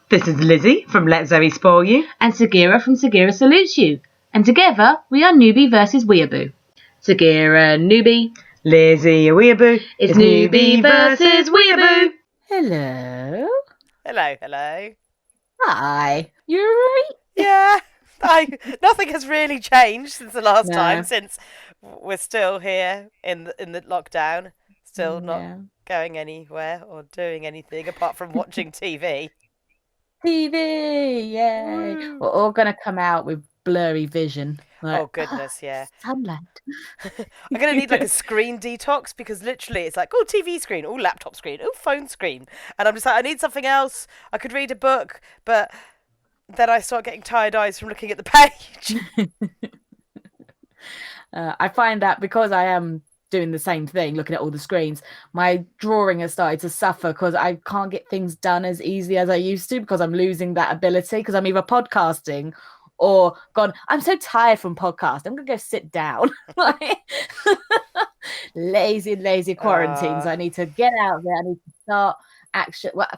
This is Lizzie from Let Zoe Spoil You. And Sagira from Sagira Salutes You. And together, we are Newbie versus Weeaboo. Sagira, Newbie. Lizzie, a weeaboo. It's Newbie versus Weeaboo. Hello. Hello. Hi. You alright? Yeah. Nothing has really changed since the last time, since we're still here in the lockdown, still not going anywhere or doing anything apart from watching TV. TV, yay! Woo. We're all going to come out with blurry vision. Like, Oh, goodness, yeah. Sunlight. I'm going to need like a screen detox because literally it's like, oh, TV screen, oh, laptop screen, oh, phone screen. And I'm just like, I need something else. I could read a book, but then I start getting tired eyes from looking at the page. I find that because I am doing the same thing, looking at all the screens, my drawing has started to suffer because I can't get things done as easily as I used to because I'm losing that ability because I'm either podcasting or gone, I'm so tired from podcast, I'm going to go sit down. lazy quarantines. I need to get out there. I need to start action. Well,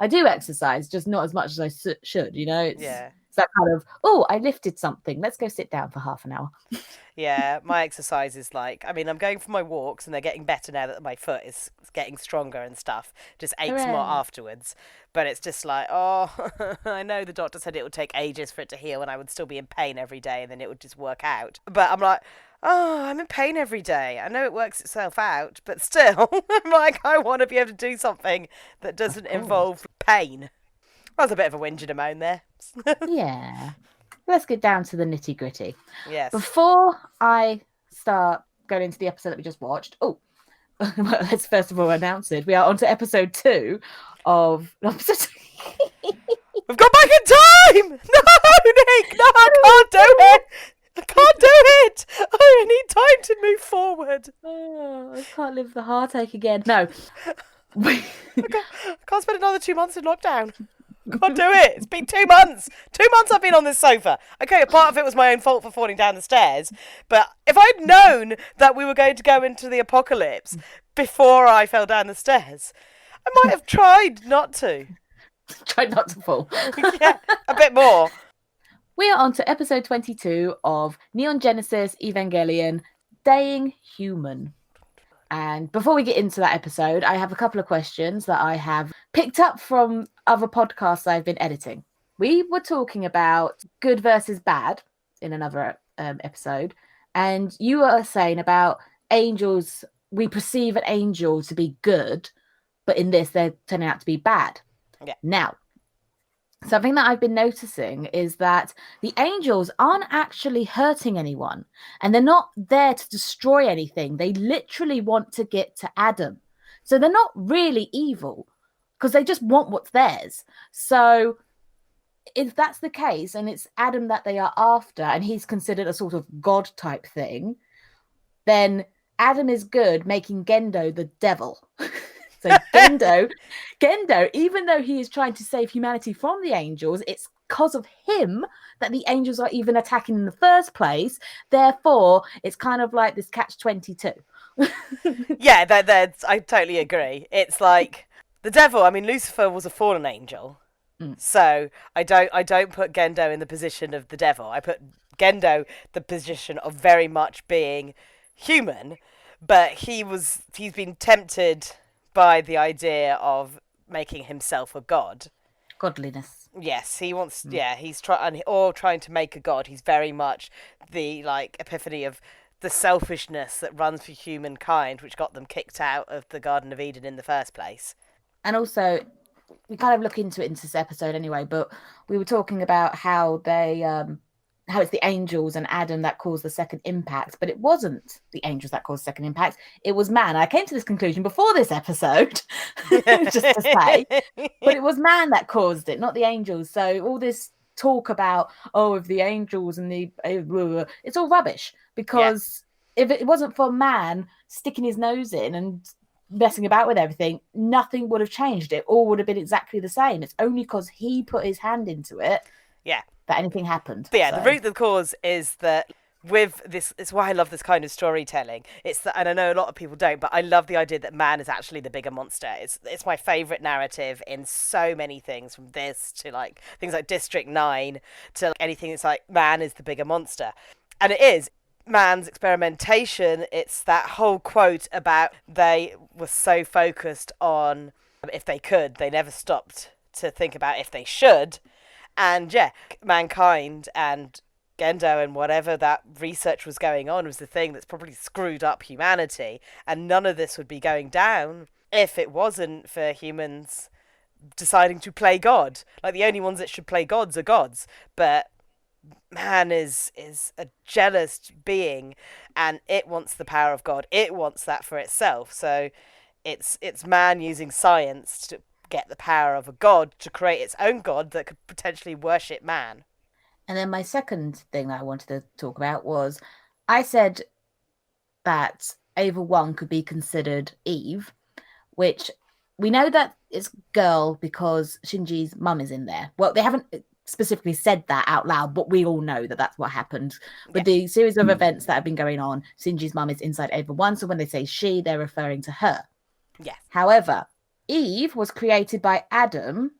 I do exercise, just not as much as I should, you know? It's that kind of, oh, I lifted something. Let's go sit down for half an hour. Yeah, my exercise is like, I mean, I'm going for my walks and they're getting better now that my foot is getting stronger and stuff. Just aches more afterwards. But it's just like, oh, I know the doctor said it would take ages for it to heal and I would still be in pain every day and then it would just work out. But I'm like, oh, I'm in pain every day. I know it works itself out, but still, I'm like, I want to be able to do something that doesn't involve pain. That was a bit of a whinge and a moan there. Yeah. Let's get down to the nitty gritty. Yes. Before I start going into the episode that we just watched, let's first of all announce it. We are on to episode 2 of... We've gone back in time! No, Nick! No, I can't do it! I can't do it! I need time to move forward. Oh, I can't live the heartache again. No. I can't spend another 2 months in lockdown. Can't do it. It's been 2 months. 2 months I've been on this sofa. Okay, a part of it was my own fault for falling down the stairs. But if I'd known that we were going to go into the apocalypse before I fell down the stairs, I might have tried not to. Tried not to fall. Yeah, a bit more. We are on to episode 22 of Neon Genesis Evangelion, Staying Human. And before we get into that episode, I have a couple of questions that I have picked up from other podcasts I've been editing. We were talking about good versus bad in another episode. And you were saying about angels, we perceive an angel to be good, but in this, they're turning out to be bad. Yeah. Now, something that I've been noticing is that the angels aren't actually hurting anyone and they're not there to destroy anything. They literally want to get to Adam. So they're not really evil because they just want what's theirs. So if that's the case and it's Adam that they are after and he's considered a sort of god type thing, then Adam is good, making Gendo the devil. So Gendo, even though he is trying to save humanity from the angels, it's because of him that the angels are even attacking in the first place. Therefore, it's kind of like this catch-22. Yeah, I totally agree. It's like the devil. I mean, Lucifer was a fallen angel, so I don't put Gendo in the position of the devil. I put Gendo the position of very much being human, but he's been tempted by the idea of making himself a god. Godliness. Yes, he wants. Yeah, he's trying to make a god. He's very much the epiphany of the selfishness that runs through humankind, which got them kicked out of the Garden of Eden in the first place. And also, we kind of look into it in this episode anyway, but we were talking about how they how it's the angels and Adam that caused the second impact, but it wasn't the angels that caused the second impact. It was man. I came to this conclusion before this episode, just to say, but it was man that caused it, not the angels. So all this talk about, of the angels and it's all rubbish because if it wasn't for man sticking his nose in and messing about with everything, nothing would have changed. It all would have been exactly the same. It's only because he put his hand into it that anything happened. But yeah, the root of the cause is that with this, it's why I love this kind of storytelling. It's that, and I know a lot of people don't, but I love the idea that man is actually the bigger monster. It's my favorite narrative in so many things, from this to like things like District 9 to like anything that's like man is the bigger monster. And it is man's experimentation. It's that whole quote about they were so focused on if they could, they never stopped to think about if they should. And yeah, mankind and Gendo and whatever that research was going on was the thing that's probably screwed up humanity, and none of this would be going down if it wasn't for humans deciding to play God. Like, the only ones that should play gods are gods, but man is a jealous being, and it wants the power of God. It wants that for itself. So it's man using science to get the power of a god to create its own god that could potentially worship man. And then my second thing that I wanted to talk about was, I said that Ava 1 could be considered Eve, which we know that it's girl because Shinji's mum is in there. Well, they haven't specifically said that out loud, but we all know that that's what happened. With the series of events that have been going on, Shinji's mum is inside Ava 1, so when they say she, they're referring to her. Yes. However, Eve was created by Adam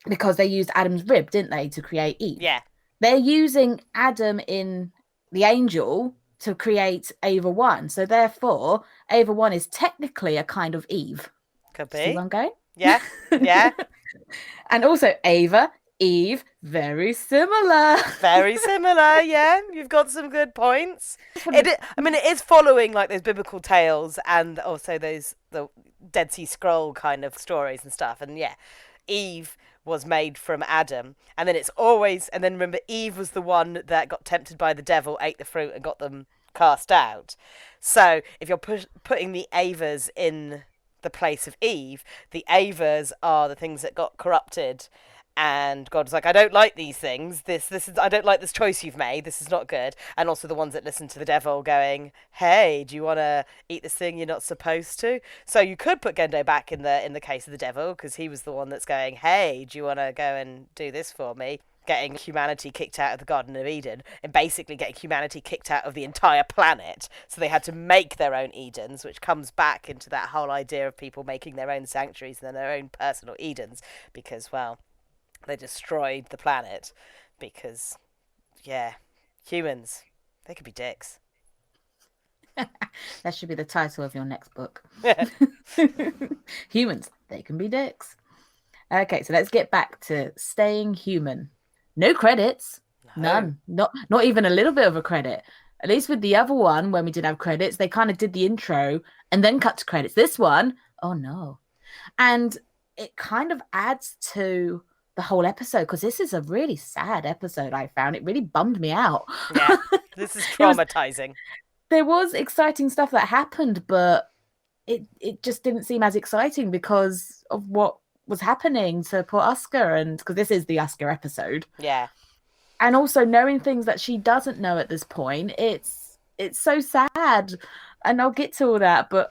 because they used Adam's rib, didn't they, to create Eve? Yeah. They're using Adam in the angel to create Ava 1. So therefore, Ava 1 is technically a kind of Eve. Could be. See where I'm going? Yeah. Yeah. And also Ava, Eve, very similar. Very similar, yeah. You've got some good points. It is following like those biblical tales and also the Dead Sea Scroll kind of stories and stuff. And yeah, Eve was made from Adam, and then remember, Eve was the one that got tempted by the devil, ate the fruit, and got them cast out. So if you're putting the Avas in the place of Eve, the Avas are the things that got corrupted, and God was like, I don't like these things. I don't like this choice you've made. This is not good. And also the ones that listen to the devil going, hey, do you want to eat this thing you're not supposed to? So you could put Gendo back in the case of the devil, because he was the one that's going, hey, do you want to go and do this for me? Getting humanity kicked out of the Garden of Eden, and basically getting humanity kicked out of the entire planet. So they had to make their own Edens, which comes back into that whole idea of people making their own sanctuaries and their own personal Edens, because, well, they destroyed the planet because, yeah, humans, they could be dicks. That should be the title of your next book. Humans, they can be dicks. Okay, so let's get back to staying human. No credits. No. None. Not even a little bit of a credit. At least with the other one, when we did have credits, they kind of did the intro and then cut to credits. This one, oh no. And it kind of adds to the whole episode, because this is a really sad episode. I found it really bummed me out. Yeah, this is traumatizing. There was exciting stuff that happened, but it just didn't seem as exciting because of what was happening to poor Asuka, and because this is the Asuka episode. Yeah. And also knowing things that she doesn't know at this point, it's so sad. And I'll get to all that, but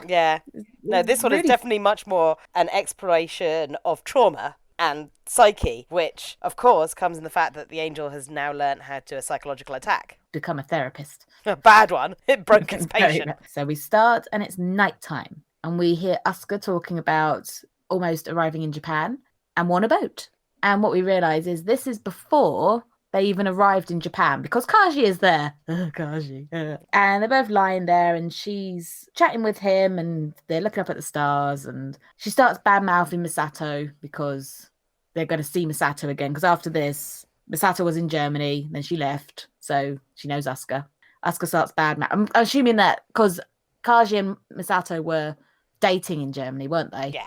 yeah. No, this one is definitely much more an exploration of trauma and psyche, which of course comes in the fact that the angel has now learned how to do a psychological attack. Become a therapist. A bad one. It broke his patient. So we start and it's nighttime, and we hear Asuka talking about almost arriving in Japan and want a boat. And what we realise is this is before they even arrived in Japan, because Kaji is there. Kaji. And they're both lying there, and she's chatting with him, and they're looking up at the stars, and she starts bad-mouthing Misato because they're going to see Misato again, because after this, Misato was in Germany, then she left, so she knows Asuka. Asuka starts bad-mouthing. I'm assuming that because Kaji and Misato were dating in Germany, weren't they? Yeah.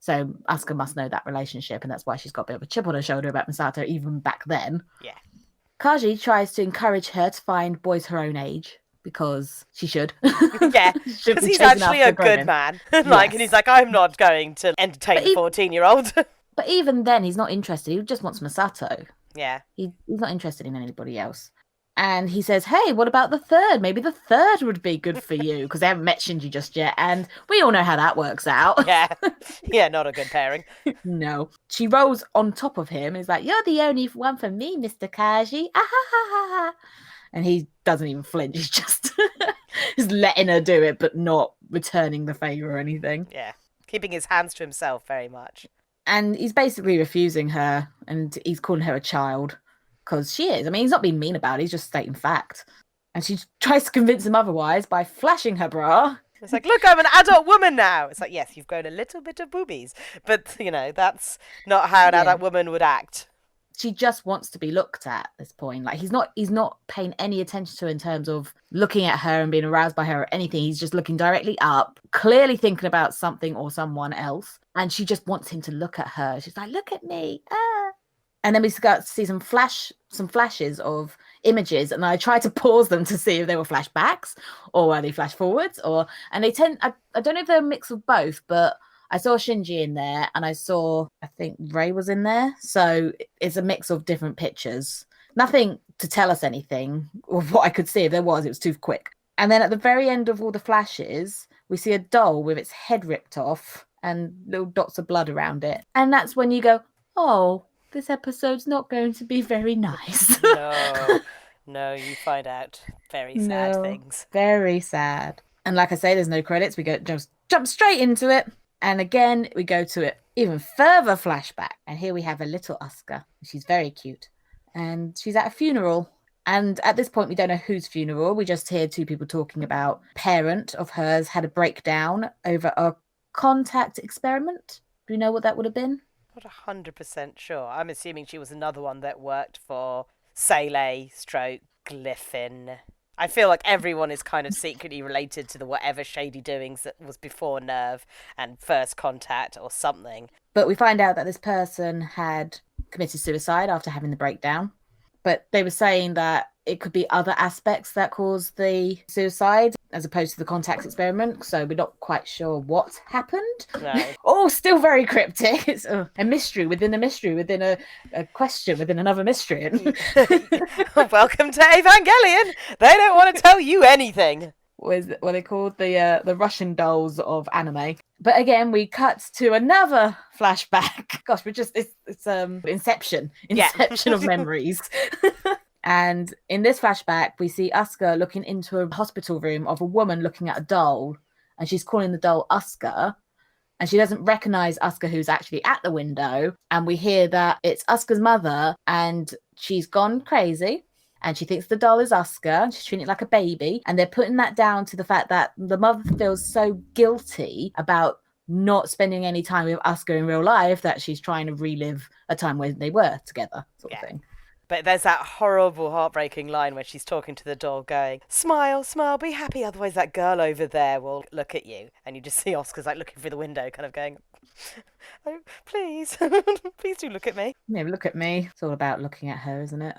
So Asuka must know that relationship, and that's why she's got a bit of a chip on her shoulder about Misato even back then. Yeah. Kaji tries to encourage her to find boys her own age, because she should. Yeah, because he's actually a good man. And he's like, I'm not going to entertain a 14-year-old. But even then, he's not interested. He just wants Misato. Yeah. He's not interested in anybody else. And he says, hey, what about the third? Maybe the third would be good for you, because they haven't met Shinji just yet. And we all know how that works out. Yeah. Yeah, not a good pairing. No. She rolls on top of him and is like, you're the only one for me, Mr. Kaji. Ah, ha, ha, ha. And he doesn't even flinch. He's just letting her do it, but not returning the favour or anything. Yeah. Keeping his hands to himself very much. And he's basically refusing her, and he's calling her a child, because she is. I mean, he's not being mean about it, he's just stating fact. And she tries to convince him otherwise by flashing her bra. It's like, look, I'm an adult woman now. It's like, yes, you've grown a little bit of boobies. But, that's not how an adult woman would act. She just wants to be looked at this point. Like, he's not paying any attention to her in terms of looking at her and being aroused by her or anything. He's just looking directly up, clearly thinking about something or someone else. And she just wants him to look at her. She's like, look at me. Ah. And then we got to see some flashes of images, and I tried to pause them to see if they were flashbacks or were they flash forwards, and they tend. I don't know if they're a mix of both, but I saw Shinji in there, and I think Rei was in there, so it's a mix of different pictures. Nothing to tell us anything of what I could see. If there was, it was too quick. And then at the very end of all the flashes, we see a doll with its head ripped off and little dots of blood around it, and that's when you go, oh. This episode's not going to be very nice. No, you find out very sad things. Very sad. And like I say, there's no credits. We just jump straight into it. And again, we go to it even further flashback. And here we have a little Asuka. She's very cute. And she's at a funeral. And at this point, we don't know whose funeral. We just hear two people talking about a parent of hers had a breakdown over a contact experiment. Do you know what that would have been? Not 100% sure. I'm assuming she was another one that worked for Sele, Glyphon. I feel like everyone is kind of secretly related to the whatever shady doings that was before Nerve and First Contact or something. But we find out that this person had committed suicide after having the breakdown. But they were saying that it could be other aspects that caused the suicide as opposed to the contact experiment. So we're not quite sure what happened. No. Oh, still very cryptic. It's a mystery within a mystery within a question within another mystery. Welcome to Evangelion. They don't want to tell you anything. What are they called? The Russian dolls of anime. But again, we cut to another flashback. Gosh, it's Inception of memories. And in this flashback, we see Asuka looking into a hospital room of a woman looking at a doll, and she's calling the doll Auska, and she doesn't recognize Asuka, who's actually at the window. And we hear that it's Asuka's mother, and she's gone crazy, and she thinks the doll is Asuka, and she's treating it like a baby. And they're putting that down to the fact that the mother feels so guilty about not spending any time with Asuka in real life that she's trying to relive a time when they were together, sort of thing. But there's that horrible, heartbreaking line when she's talking to the doll going, smile, smile, be happy, otherwise that girl over there will look at you. And you just see Oscar's like looking through the window, kind of going, oh, please, please do look at me. Yeah, look at me. It's all about looking at her, isn't it?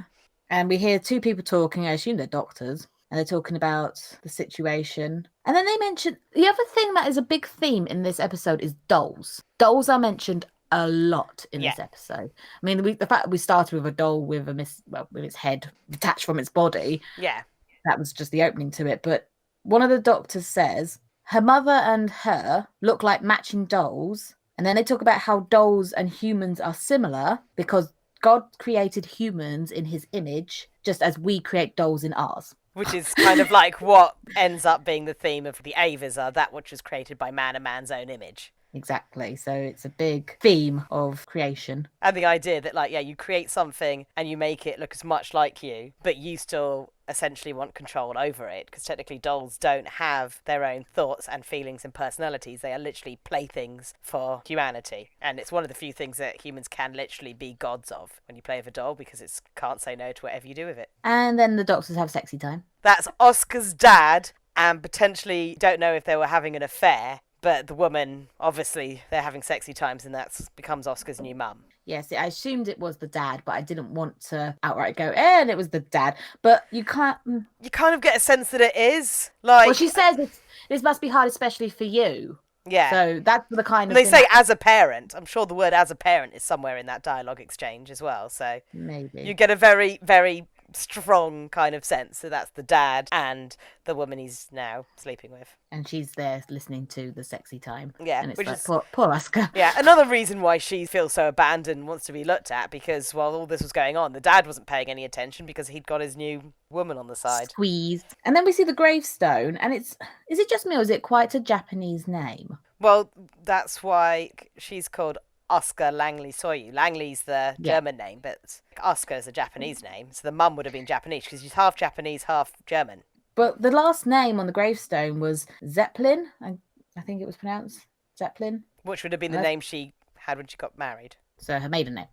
And we hear two people talking, I assume they're doctors, and they're talking about the situation. And then they mention, the other thing that is a big theme in this episode is dolls. Dolls are mentioned a lot in this episode. I mean, the fact that we started with a doll with with its head detached from its body, that was just the opening to it. But one of the doctors says her mother and her look like matching dolls, and then they talk about how dolls and humans are similar because God created humans in his image, just as we create dolls in ours. Which is kind of like what ends up being the theme of the Avas are, that which was created by man and man's own image. Exactly. So it's a big theme of creation. And the idea that, you create something and you make it look as much like you, but you still essentially want control over it, because technically dolls don't have their own thoughts and feelings and personalities. They are literally playthings for humanity. And it's one of the few things that humans can literally be gods of when you play with a doll, because it can't say no to whatever you do with it. And then the doctors have sexy time. That's Oscar's dad, and potentially don't know if they were having an affair. But the woman, obviously, they're having sexy times, and that becomes Oscar's new mum. Yes, I assumed it was the dad, but I didn't want to outright go, and it was the dad. But you can't... You kind of get a sense that it is. Well, she says this must be hard, especially for you. Yeah. So that's the kind of... They say as a parent. I'm sure the word as a parent is somewhere in that dialogue exchange as well. So maybe you get a very, very strong kind of sense. So that's the dad and the woman he's now sleeping with. And she's there listening to the sexy time. Yeah, and it's which like, is poor Asuka. Yeah, another reason why she feels so abandoned and wants to be looked at, because while all this was going on, the dad wasn't paying any attention because he'd got his new woman on the side. Squeezed. And then we see the gravestone, and is it just me or is it quite a Japanese name? Well, that's why she's called Auska Langley Soyu. Langley's the German name, but Asuka is a Japanese name, so the mum would have been Japanese because she's half Japanese, half German. But the last name on the gravestone was Zeppelin. I think it was pronounced Zeppelin. Which would have been the name she had when she got married. So her maiden name.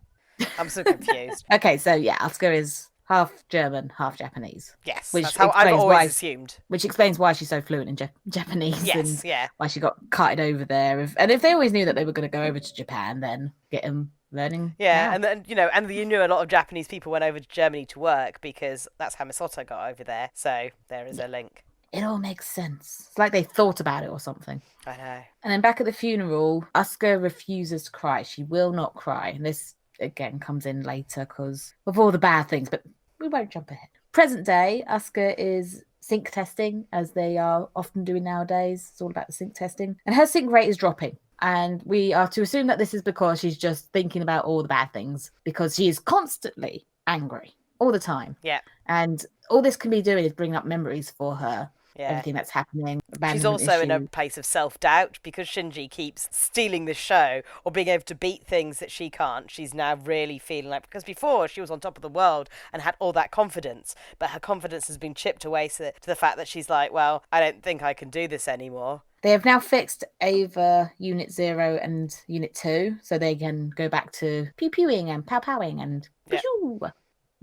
I'm so confused. Okay, so Asuka is half German, half Japanese. Yes, which that's how I've always assumed. Which explains why she's so fluent in Japanese. Yes, and why she got carted over there. And if they always knew that they were going to go over to Japan, then get them learning. Yeah, now. and then you knew a lot of Japanese people went over to Germany to work because that's how Misato got over there. So there is a link. It all makes sense. It's like they thought about it or something. I know. And then back at the funeral, Asuka refuses to cry. She will not cry. And this, again, comes in later because of all the bad things, but we won't jump ahead. Present day, Asuka is sync testing, as they are often doing nowadays. It's all about the sync testing. And her sync rate is dropping. And we are to assume that this is because she's just thinking about all the bad things, because she is constantly angry all the time. Yeah. And all this can be doing is bringing up memories for her. Yeah. Everything that's happening. She's also in a place of self-doubt because Shinji keeps stealing the show or being able to beat things that she can't. She's now really feeling like, because before she was on top of the world and had all that confidence, but her confidence has been chipped away to the fact that she's like, well, I don't think I can do this anymore. They have now fixed Ava Unit 0 and Unit 2, so they can go back to pew-pewing and pow-powing and pew.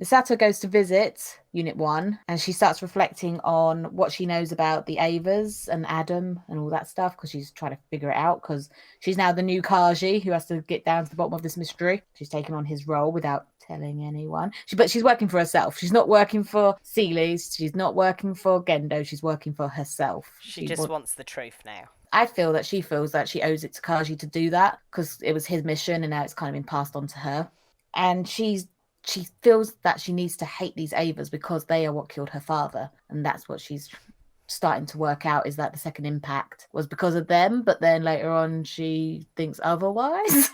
Misato goes to visit Unit 1 and she starts reflecting on what she knows about the Avas and Adam and all that stuff, because she's trying to figure it out, because she's now the new Kaji who has to get down to the bottom of this mystery. She's taken on his role without telling anyone. But she's working for herself. She's not working for Seeley's. She's not working for Gendo. She's working for herself. She just wants the truth now. I feel that she feels that she owes it to Kaji to do that, because it was his mission and now it's kind of been passed on to her. And she feels that she needs to hate these Avas because they are what killed her father. And that's what she's starting to work out, is that the second impact was because of them. But then later on, she thinks otherwise.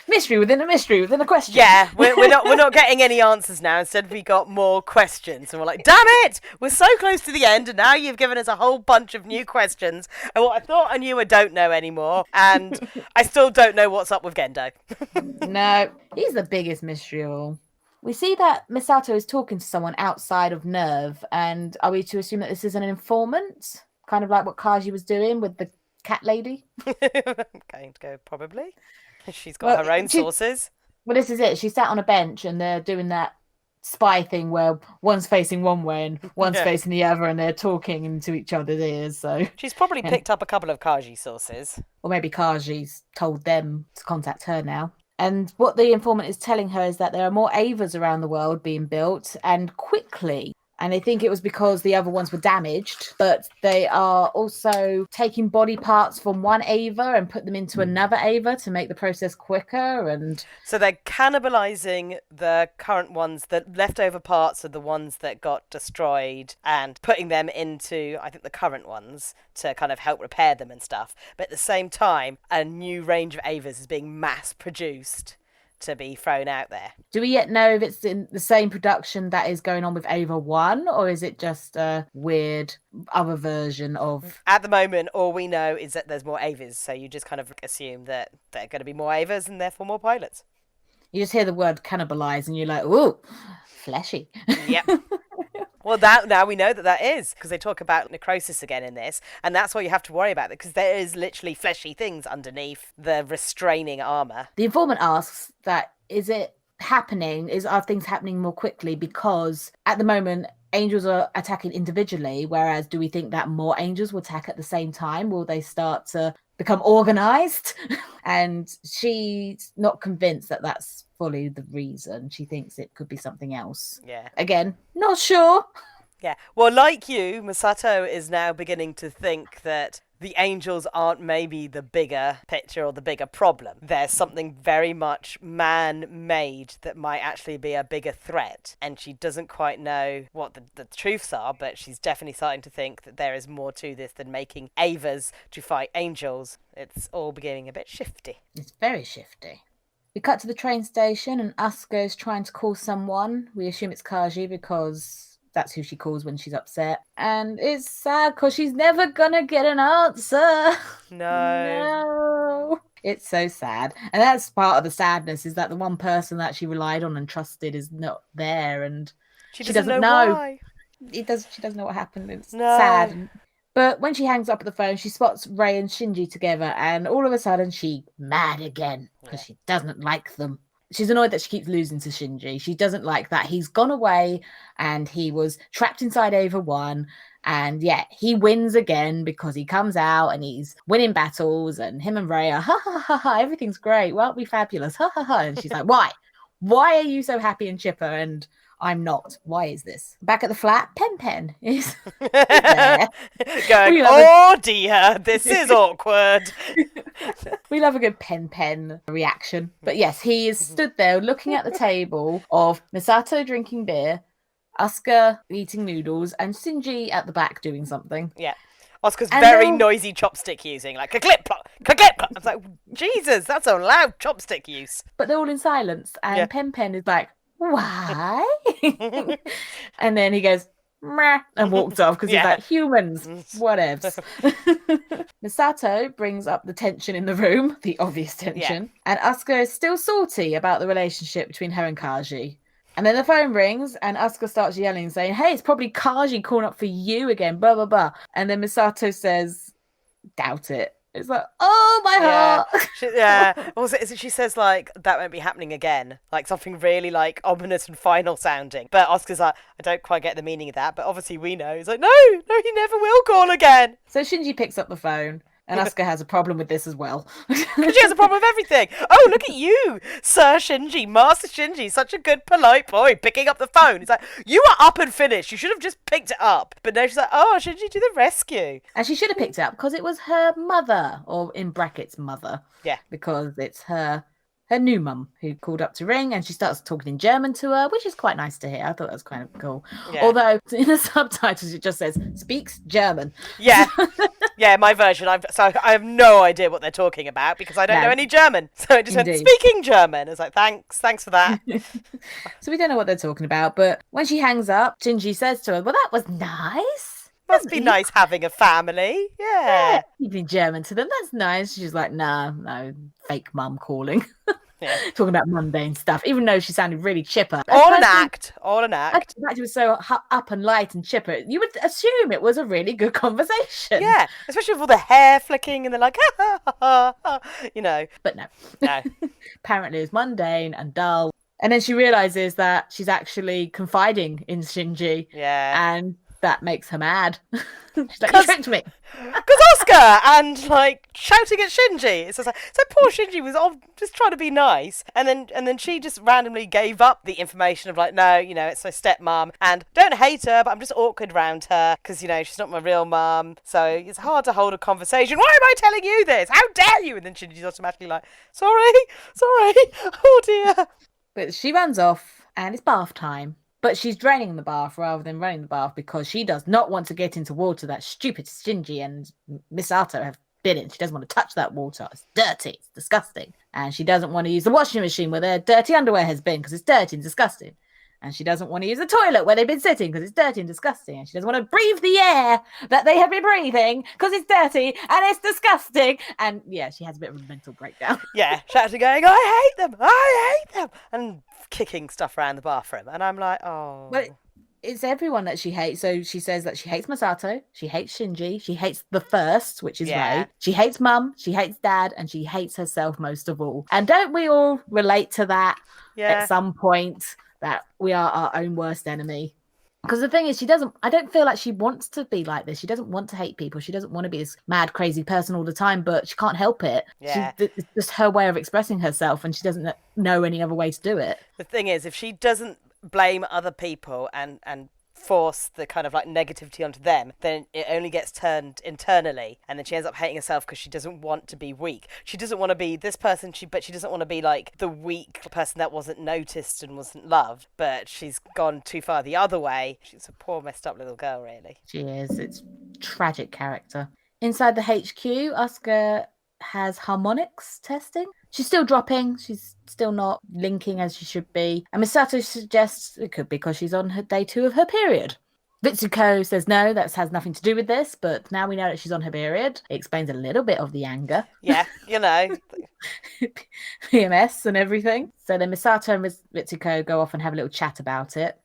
Mystery within a mystery within a question. Yeah, we're not getting any answers now. Instead, we got more questions, and we're like, damn it, we're so close to the end, and now you've given us a whole bunch of new questions. And what I thought I knew, I don't know anymore, and I still don't know what's up with Gendo. No, he's the biggest mystery of all. We see that Misato is talking to someone outside of Nerve, and are we to assume that this is an informant, kind of like what Kaji was doing with the cat lady? I'm going to go probably. She's got her own sources. Well, this is it. She sat on a bench and they're doing that spy thing where one's facing one way and one's facing the other, and they're talking into each other's ears. So she's probably picked up a couple of Kaji sources. Or maybe Kaji's told them to contact her now. And what the informant is telling her is that there are more Avas around the world being built, and quickly. And I think it was because the other ones were damaged, but they are also taking body parts from one Ava and put them into another Ava to make the process quicker. And so they're cannibalizing the current ones, the leftover parts of the ones that got destroyed, and putting them into, I think, the current ones to kind of help repair them and stuff. But at the same time, a new range of Avas is being mass produced to be thrown out there. Do we yet know if it's in the same production that is going on with Ava 1, or is it just a weird other version of... At the moment, all we know is that there's more Avas, so you just kind of assume that there are going to be more Avas and therefore more pilots. You just hear the word cannibalize and you're like, ooh, fleshy. Yep. Well, now we know that is, because they talk about necrosis again in this, and that's what you have to worry about, because there is literally fleshy things underneath the restraining armour. The informant asks that, are things happening more quickly, because at the moment angels are attacking individually, whereas do we think that more angels will attack at the same time? Will they start to become organised? And she's not convinced that that's fully the reason. She thinks it could be something else. Yeah. Again, not sure. Yeah. Well, like you, Misato is now beginning to think that the angels aren't maybe the bigger picture or the bigger problem. There's something very much man-made that might actually be a bigger threat, and she doesn't quite know what the truths are, but she's definitely starting to think that there is more to this than making Avas to fight angels. It's all beginning a bit shifty. It's very shifty. We cut to the train station and Asuka is trying to call someone. We assume it's Kaji because that's who she calls when she's upset. And it's sad because she's never gonna get an answer. No. It's so sad. And that's part of the sadness, is that the one person that she relied on and trusted is not there, and She doesn't know why. She doesn't know what happened. It's sad. But when she hangs up the phone, she spots Rei and Shinji together, and all of a sudden she's mad again because she doesn't like them. She's annoyed that she keeps losing to Shinji. She doesn't like that he's gone away and he was trapped inside Ava 1. And he wins again because he comes out and he's winning battles, and him and Rei are, ha ha ha ha, everything's great. Won't we fabulous? Ha ha ha. And she's like, why? Why are you so happy and chipper? And I'm not. Why is this? Back at the flat, Pen is there. Going, oh dear, this is awkward. We love a good Pen reaction. But yes, he is stood there looking at the table of Misato drinking beer, Asuka eating noodles, and Shinji at the back doing something. Yeah. Asuka's very noisy chopstick using, like ka-clip, plop, ka-clip, plop. I was like, Jesus, that's a loud chopstick use. But they're all in silence, and Pen is like, why? And then he goes, meh, and walks off because he's like, humans, whatevs. Misato brings up the tension in the room, the obvious tension, and Asuka is still salty about the relationship between her and Kaji. And then the phone rings and Asuka starts yelling, saying, hey, it's probably Kaji calling up for you again, blah, blah, blah. And then Misato says, doubt it. It's like, oh, my heart. Also, she says, like, that won't be happening again. Like, something really, like, ominous and final sounding. But Asuka's like, I don't quite get the meaning of that. But obviously we know. He's like, no, he never will call again. So Shinji picks up the phone. And Asuka has a problem with this as well. She has a problem with everything. Oh, look at you, Sir Shinji, Master Shinji, such a good, polite boy, picking up the phone. He's like, you are up and finished. You should have just picked it up. But no, she's like, oh, Shinji, to the rescue. And she should have picked it up because it was her mother, or in brackets, mother. Yeah. Because it's her new mum who called up to ring, and she starts talking in German to her, which is quite nice to hear. I thought that was kind of cool. Yeah. Although in the subtitles it just says speaks German. Yeah. Yeah, my version. I have no idea what they're talking about because I don't know any German. So it just went speaking German. It's like, thanks for that. So we don't know what they're talking about. But when she hangs up, Shinji says to her, well, that was nice. Must be nice having a family. Yeah. Speaking German to them, that's nice. She's like, no, fake mum calling. Talking about mundane stuff, even though she sounded really chipper. All an act. She was so up and light and chipper. You would assume it was a really good conversation. Yeah, especially with all the hair flicking and they're like, ha, ha, ha, ha, you know. But no. Apparently it's mundane and dull. And then she realizes that she's actually confiding in Shinji. Yeah. And that makes her mad. She's like, you tricked me. Because Auska and like shouting at Shinji. It's just like, so poor Shinji was just trying to be nice, and then she just randomly gave up the information of like, no, it's my stepmom, and don't hate her, but I'm just awkward around her because she's not my real mum, so it's hard to hold a conversation. Why am I telling you this? How dare you? And then Shinji's automatically like, sorry, oh dear. But she runs off, and it's bath time. But she's draining the bath rather than running the bath because she does not want to get into water that stupid Shinji and Misato have been in. She doesn't want to touch that water. It's dirty. It's disgusting. And she doesn't want to use the washing machine where their dirty underwear has been because it's dirty and disgusting. And she doesn't want to use the toilet where they've been sitting because it's dirty and disgusting. And she doesn't want to breathe the air that they have been breathing because it's dirty and it's disgusting. And she has a bit of a mental breakdown. Yeah, shouting, going, I hate them. And kicking stuff around the bathroom. And I'm like, oh. Well, it's everyone that she hates. So she says that she hates Misato, she hates Shinji, she hates the first, which is Rei. She hates mum, she hates dad, and she hates herself most of all. And don't we all relate to that at some point? That we are our own worst enemy. Because the thing is, I don't feel like she wants to be like this. She doesn't want to hate people. She doesn't want to be this mad, crazy person all the time, but she can't help it. Yeah. It's just her way of expressing herself, and she doesn't know any other way to do it. The thing is, if she doesn't blame other people and force the kind of like negativity onto them, then it only gets turned internally, and then she ends up hating herself because she doesn't want to be weak. She doesn't want to be this person, but she doesn't want to be like the weak person that wasn't noticed and wasn't loved, but she's gone too far the other way. She's a poor messed up little girl, really. She is. It's tragic character. Inside the HQ, Asuka has harmonics testing. She's still dropping. She's still not linking as she should be. And Misato suggests it could be because she's on her day 2 of her period. Vitsuko says no, that has nothing to do with this, but now we know that she's on her period. It explains a little bit of the anger. Yeah, you know. PMS and everything. So then Misato and Vitsuko go off and have a little chat about it.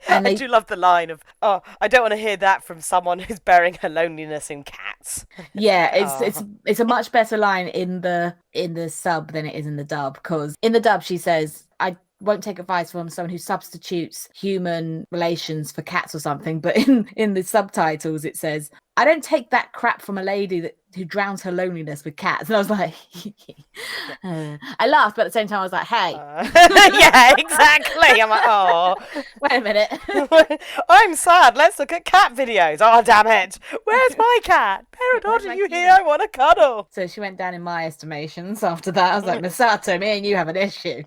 I do love the line of, oh, I don't want to hear that from someone who's burying her loneliness in cats. Yeah, it's a much better line in the sub than it is in the dub, because in the dub she says, I won't take advice from someone who substitutes human relations for cats or something, but in the subtitles it says, I don't take that crap from a lady who drowns her loneliness with cats. And I was like, I laughed, but at the same time I was like, hey. Yeah, exactly. I'm like, oh. Wait a minute. I'm sad. Let's look at cat videos. Oh, damn it. Where's my cat? Peridot, are you here? I want to cuddle. So she went down in my estimations after that. I was like, Misato, me and you have an issue.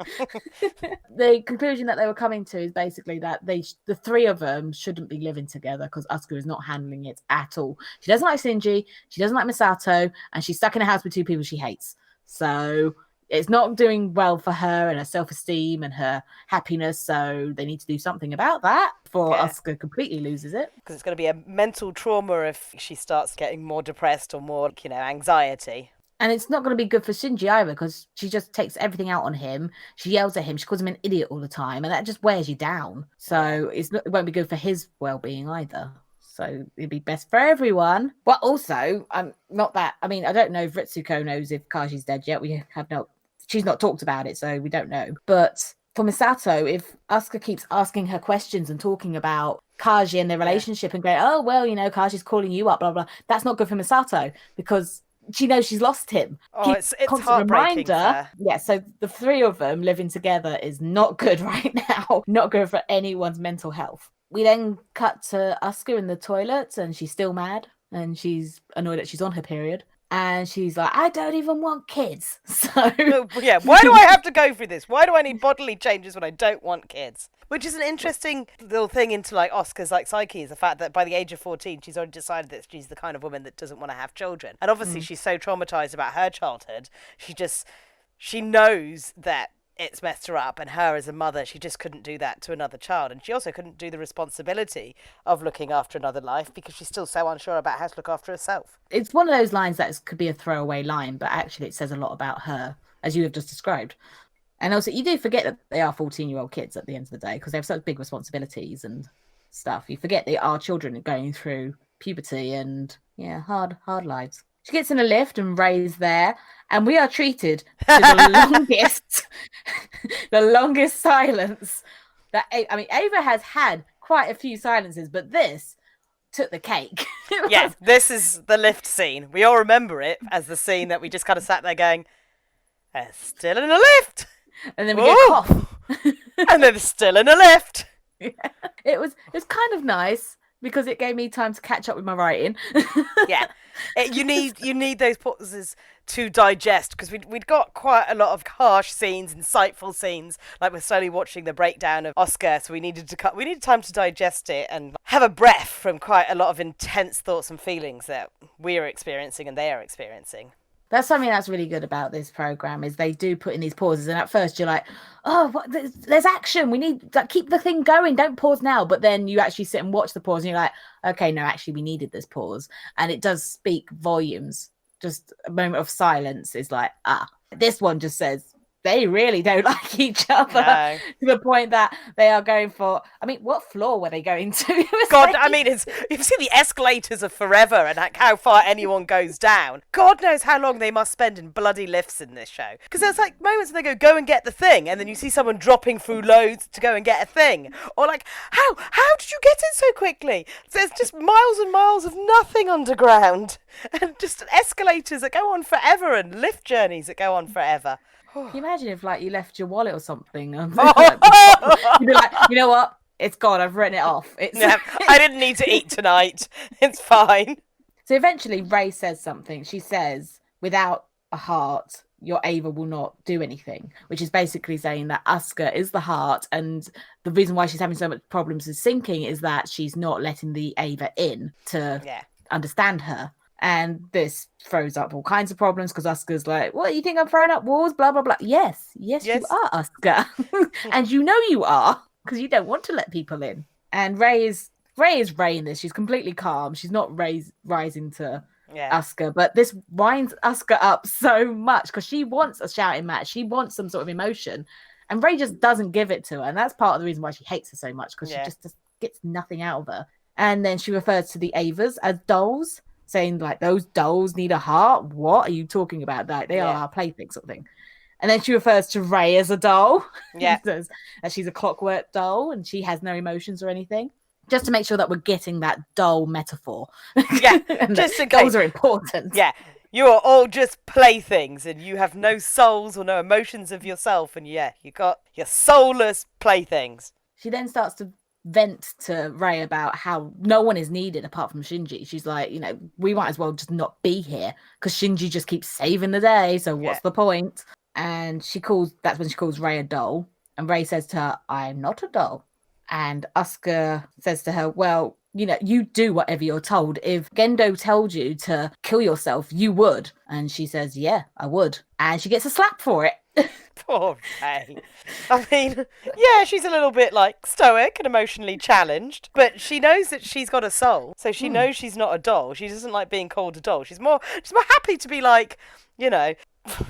The conclusion that they were coming to is basically that the 3 of them shouldn't be living together because Asuka is not handling it at all. She doesn't like Shinji, she doesn't like Misato, and she's stuck in a house with 2 people she hates. So it's not doing well for her and her self-esteem and her happiness, so they need to do something about that before Asuka completely loses it. Because it's going to be a mental trauma if she starts getting more depressed or more, anxiety. And it's not going to be good for Shinji either, because she just takes everything out on him. She yells at him. She calls him an idiot all the time, and that just wears you down. So it won't be good for his well-being either. So it'd be best for everyone. But also, I don't know if Ritsuko knows if Kaji's dead yet. She's not talked about it, so we don't know. But for Misato, if Asuka keeps asking her questions and talking about Kaji and their relationship and going, oh, well, Kaji's calling you up, blah, blah, that's not good for Misato because she knows she's lost him. Oh, it's heartbreaking. Yeah, so the 3 of them living together is not good right now. Not good for anyone's mental health. We then cut to Asuka in the toilet, and she's still mad, and she's annoyed that she's on her period. And she's like, I don't even want kids. So yeah, why do I have to go through this? Why do I need bodily changes when I don't want kids? Which is an interesting little thing into Asuka's psyche, is the fact that by the age of 14, she's already decided that she's the kind of woman that doesn't want to have children. And obviously she's so traumatized about her childhood, she knows that it's messed her up, and her as a mother, she just couldn't do that to another child. And she also couldn't do the responsibility of looking after another life because she's still so unsure about how to look after herself. It's one of those lines that could be a throwaway line, but actually it says a lot about her, as you have just described. And also, you do forget that they are 14-year-old kids at the end of the day because they have such big responsibilities and stuff. You forget they are children going through puberty and, hard lives. She gets in a lift and Ray's there, and we are treated to the longest silence. Ava has had quite a few silences, but this took the cake. Yeah, this is the lift scene. We all remember it as the scene that we just kind of sat there going, they're still in a lift. And then we get a cough. And then they're still in a lift. Yeah. It was kind of nice because it gave me time to catch up with my writing. Yeah. You need those pauses to digest, because we'd got quite a lot of harsh scenes, insightful scenes, like we're slowly watching the breakdown of Auska, so we needed time to digest it and have a breath from quite a lot of intense thoughts and feelings that we're experiencing and they are experiencing. That's something that's really good about this program, is they do put in these pauses, and at first you're like, oh, there's action, we need keep the thing going, don't pause now. But then you actually sit and watch the pause and you're like, okay, no, actually we needed this pause, and it does speak volumes. Just a moment of silence is like, this one just says they really don't like each other. No. To the point that they are going for, what floor were they going to? God, you've seen the escalators of forever and how far anyone goes down. God knows how long they must spend in bloody lifts in this show. Because there's moments where they go and get the thing, and then you see someone dropping through loads to go and get a thing. Or how did you get in so quickly? There's just miles and miles of nothing underground. And just escalators that go on forever and lift journeys that go on forever. Can you imagine if you left your wallet or something? You'd be like, you know what? It's gone. I've written it off. No, I didn't need to eat tonight. It's fine. So eventually Ray says something. She says, without a heart, your Ava will not do anything, which is basically saying that Asuka is the heart, and the reason why she's having so much problems with syncing is that she's not letting the Ava in to understand her. And this throws up all kinds of problems because Asuka's like, what, you think I'm throwing up walls? Blah, blah, blah. Yes, you are, Asuka. And you know you are, because you don't want to let people in. And Ray is Raying this. She's completely calm. She's not rising to Asuka, but this winds Asuka up so much because she wants a shouting match. She wants some sort of emotion. And Ray just doesn't give it to her. And that's part of the reason why she hates her so much, because she just gets nothing out of her. And then she refers to the Avas as dolls, saying like, those dolls need a heart. What are you talking about? That they are our plaything sort of thing. And then she refers to Ray as a doll. Yeah. Says that she's a clockwork doll and she has no emotions or anything. Just to make sure that we're getting that doll metaphor. Yeah, just in case. Dolls are important. Yeah, you are all just playthings and you have no souls or no emotions of yourself. And you got your soulless playthings. She then starts to vent to Ray about how no one is needed apart from Shinji. She's like, we might as well just not be here because Shinji just keeps saving the day. So what's the point? And that's when she calls Ray a doll. And Ray says to her, I'm not a doll. And Asuka says to her, well, you do whatever you're told. If Gendo told you to kill yourself, you would. And she says, yeah, I would. And she gets a slap for it. Poor Ray. I mean, she's a little bit like stoic and emotionally challenged, but she knows that she's got a soul. So she knows she's not a doll. She doesn't like being called a doll. She's more happy to be like,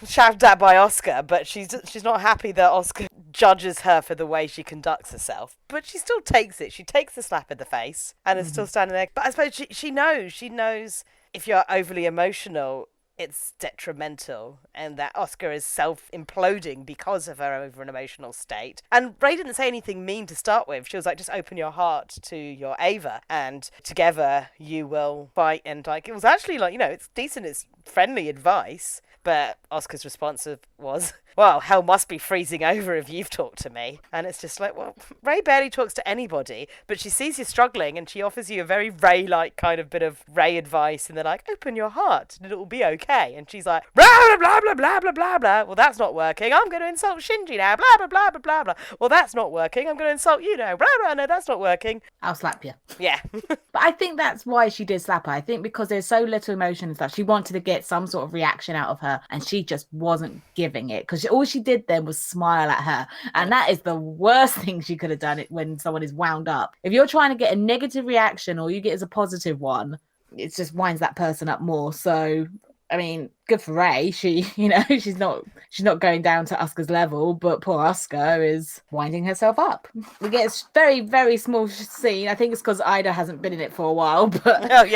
shouted at by Auska, but she's not happy that Auska judges her for the way she conducts herself. But she still takes it. She takes the slap in the face and is still standing there. But I suppose she knows if you're overly emotional, it's detrimental, and that Auska is self-imploding because of her over-emotional state. And Ray didn't say anything mean to start with. She was like, just open your heart to your Ava, and together you will fight. And it was actually it's decent, it's friendly advice. But Asuka's response was, well, hell must be freezing over if you've talked to me. And it's just like, well, Ray barely talks to anybody, but she sees you struggling and she offers you a very Ray-like kind of bit of Ray advice. And they're like, open your heart and it will be okay. And she's like, blah, blah, blah, blah, blah, blah, blah. Well, that's not working. I'm going to insult Shinji now. Blah, blah, blah, blah, blah, blah. Well, that's not working. I'm going to insult you now. Blah, blah, no, that's not working. I'll slap you. Yeah. But I think that's why she did slap her. I think because there's so little emotion and stuff, she wanted to get some sort of reaction out of her. And she just wasn't giving it because all she did then was smile at her. And that is the worst thing she could have done it when someone is wound up. If you're trying to get a negative reaction or you get as a positive one, it just winds that person up more. So, I mean, good for Ray. She, she's not going down to Asuka's level, but poor Asuka is winding herself up. We get a very, very small scene. I think it's because Ida hasn't been in it for a while, but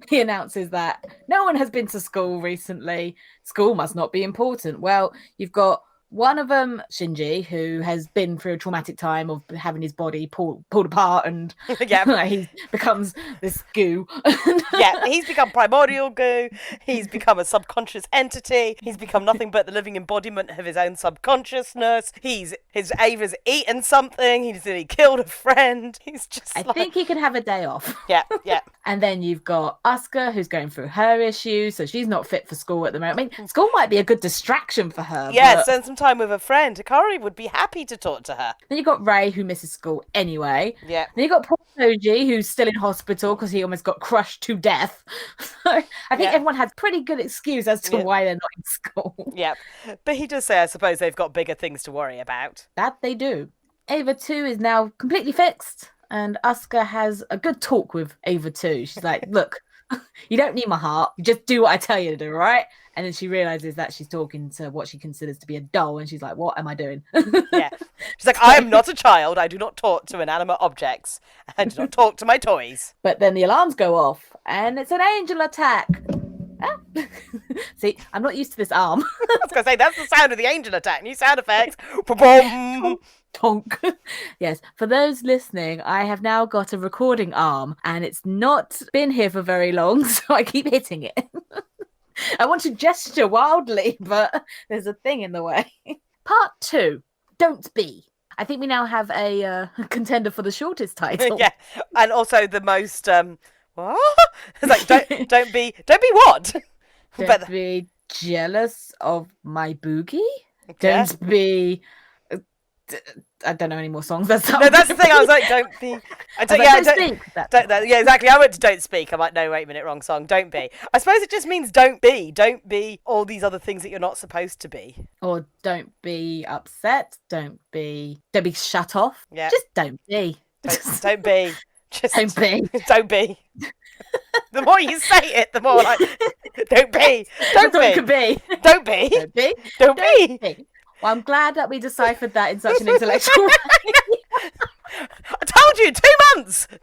he announces that no one has been to school recently. School must not be important. Well, you've got one of them, Shinji, who has been through a traumatic time of having his body pulled apart and he becomes this goo. He's become primordial goo. He's become a subconscious entity. He's become nothing but the living embodiment of his own subconsciousness. His Ava's eaten something. He killed a friend. He's just I think he can have a day off. Yeah. And then you've got Asuka, who's going through her issues, so she's not fit for school at the moment. I mean, school might be a good distraction for her. Yeah, spend some time with a friend. Hikari would be happy to talk to her. Then you've got Ray, who misses school anyway. Yeah. Then you've got poor Soji, who's still in hospital because he almost got crushed to death. So I think everyone has pretty good excuse as to why they're not in school. Yeah. But he does say, I suppose they've got bigger things to worry about. That they do. Ava 2 is now completely fixed. And Asuka has a good talk with Ava 2. She's like, look, you don't need my heart. You just do what I tell you to do, right? And then she realizes that she's talking to what she considers to be a doll. And she's like, what am I doing? Yeah. She's like, I am not a child. I do not talk to inanimate objects. I do not talk to my toys. But then the alarms go off and it's an angel attack. See, I'm not used to this arm. I was going to say, that's the sound of the angel attack. New sound effects. Boom. Tonk. Yes, for those listening, I have now got a recording arm and it's not been here for very long, so I keep hitting it. I want to gesture wildly, but there's a thing in the way. Part 2, don't be. I think we now have a contender for the shortest title. Yeah, and also the most what? It's like don't be what? Don't be jealous of my boogie. Yeah. Don't be. I don't know any more songs. That's the thing. I was like, don't be. Don't speak. Yeah, exactly. I went to don't speak. I'm like, no, wait a minute, wrong song. Don't be. I suppose it just means don't be all these other things that you're not supposed to be. Or don't be upset. Don't be shut off. Yeah. Just don't be. Don't be. Just don't be. Don't be. The more you say it, the more like don't be. Don't be. Don't be. Don't be. Don't be. Well, I'm glad that we deciphered that in such an intellectual way. I told you, 2 months. 2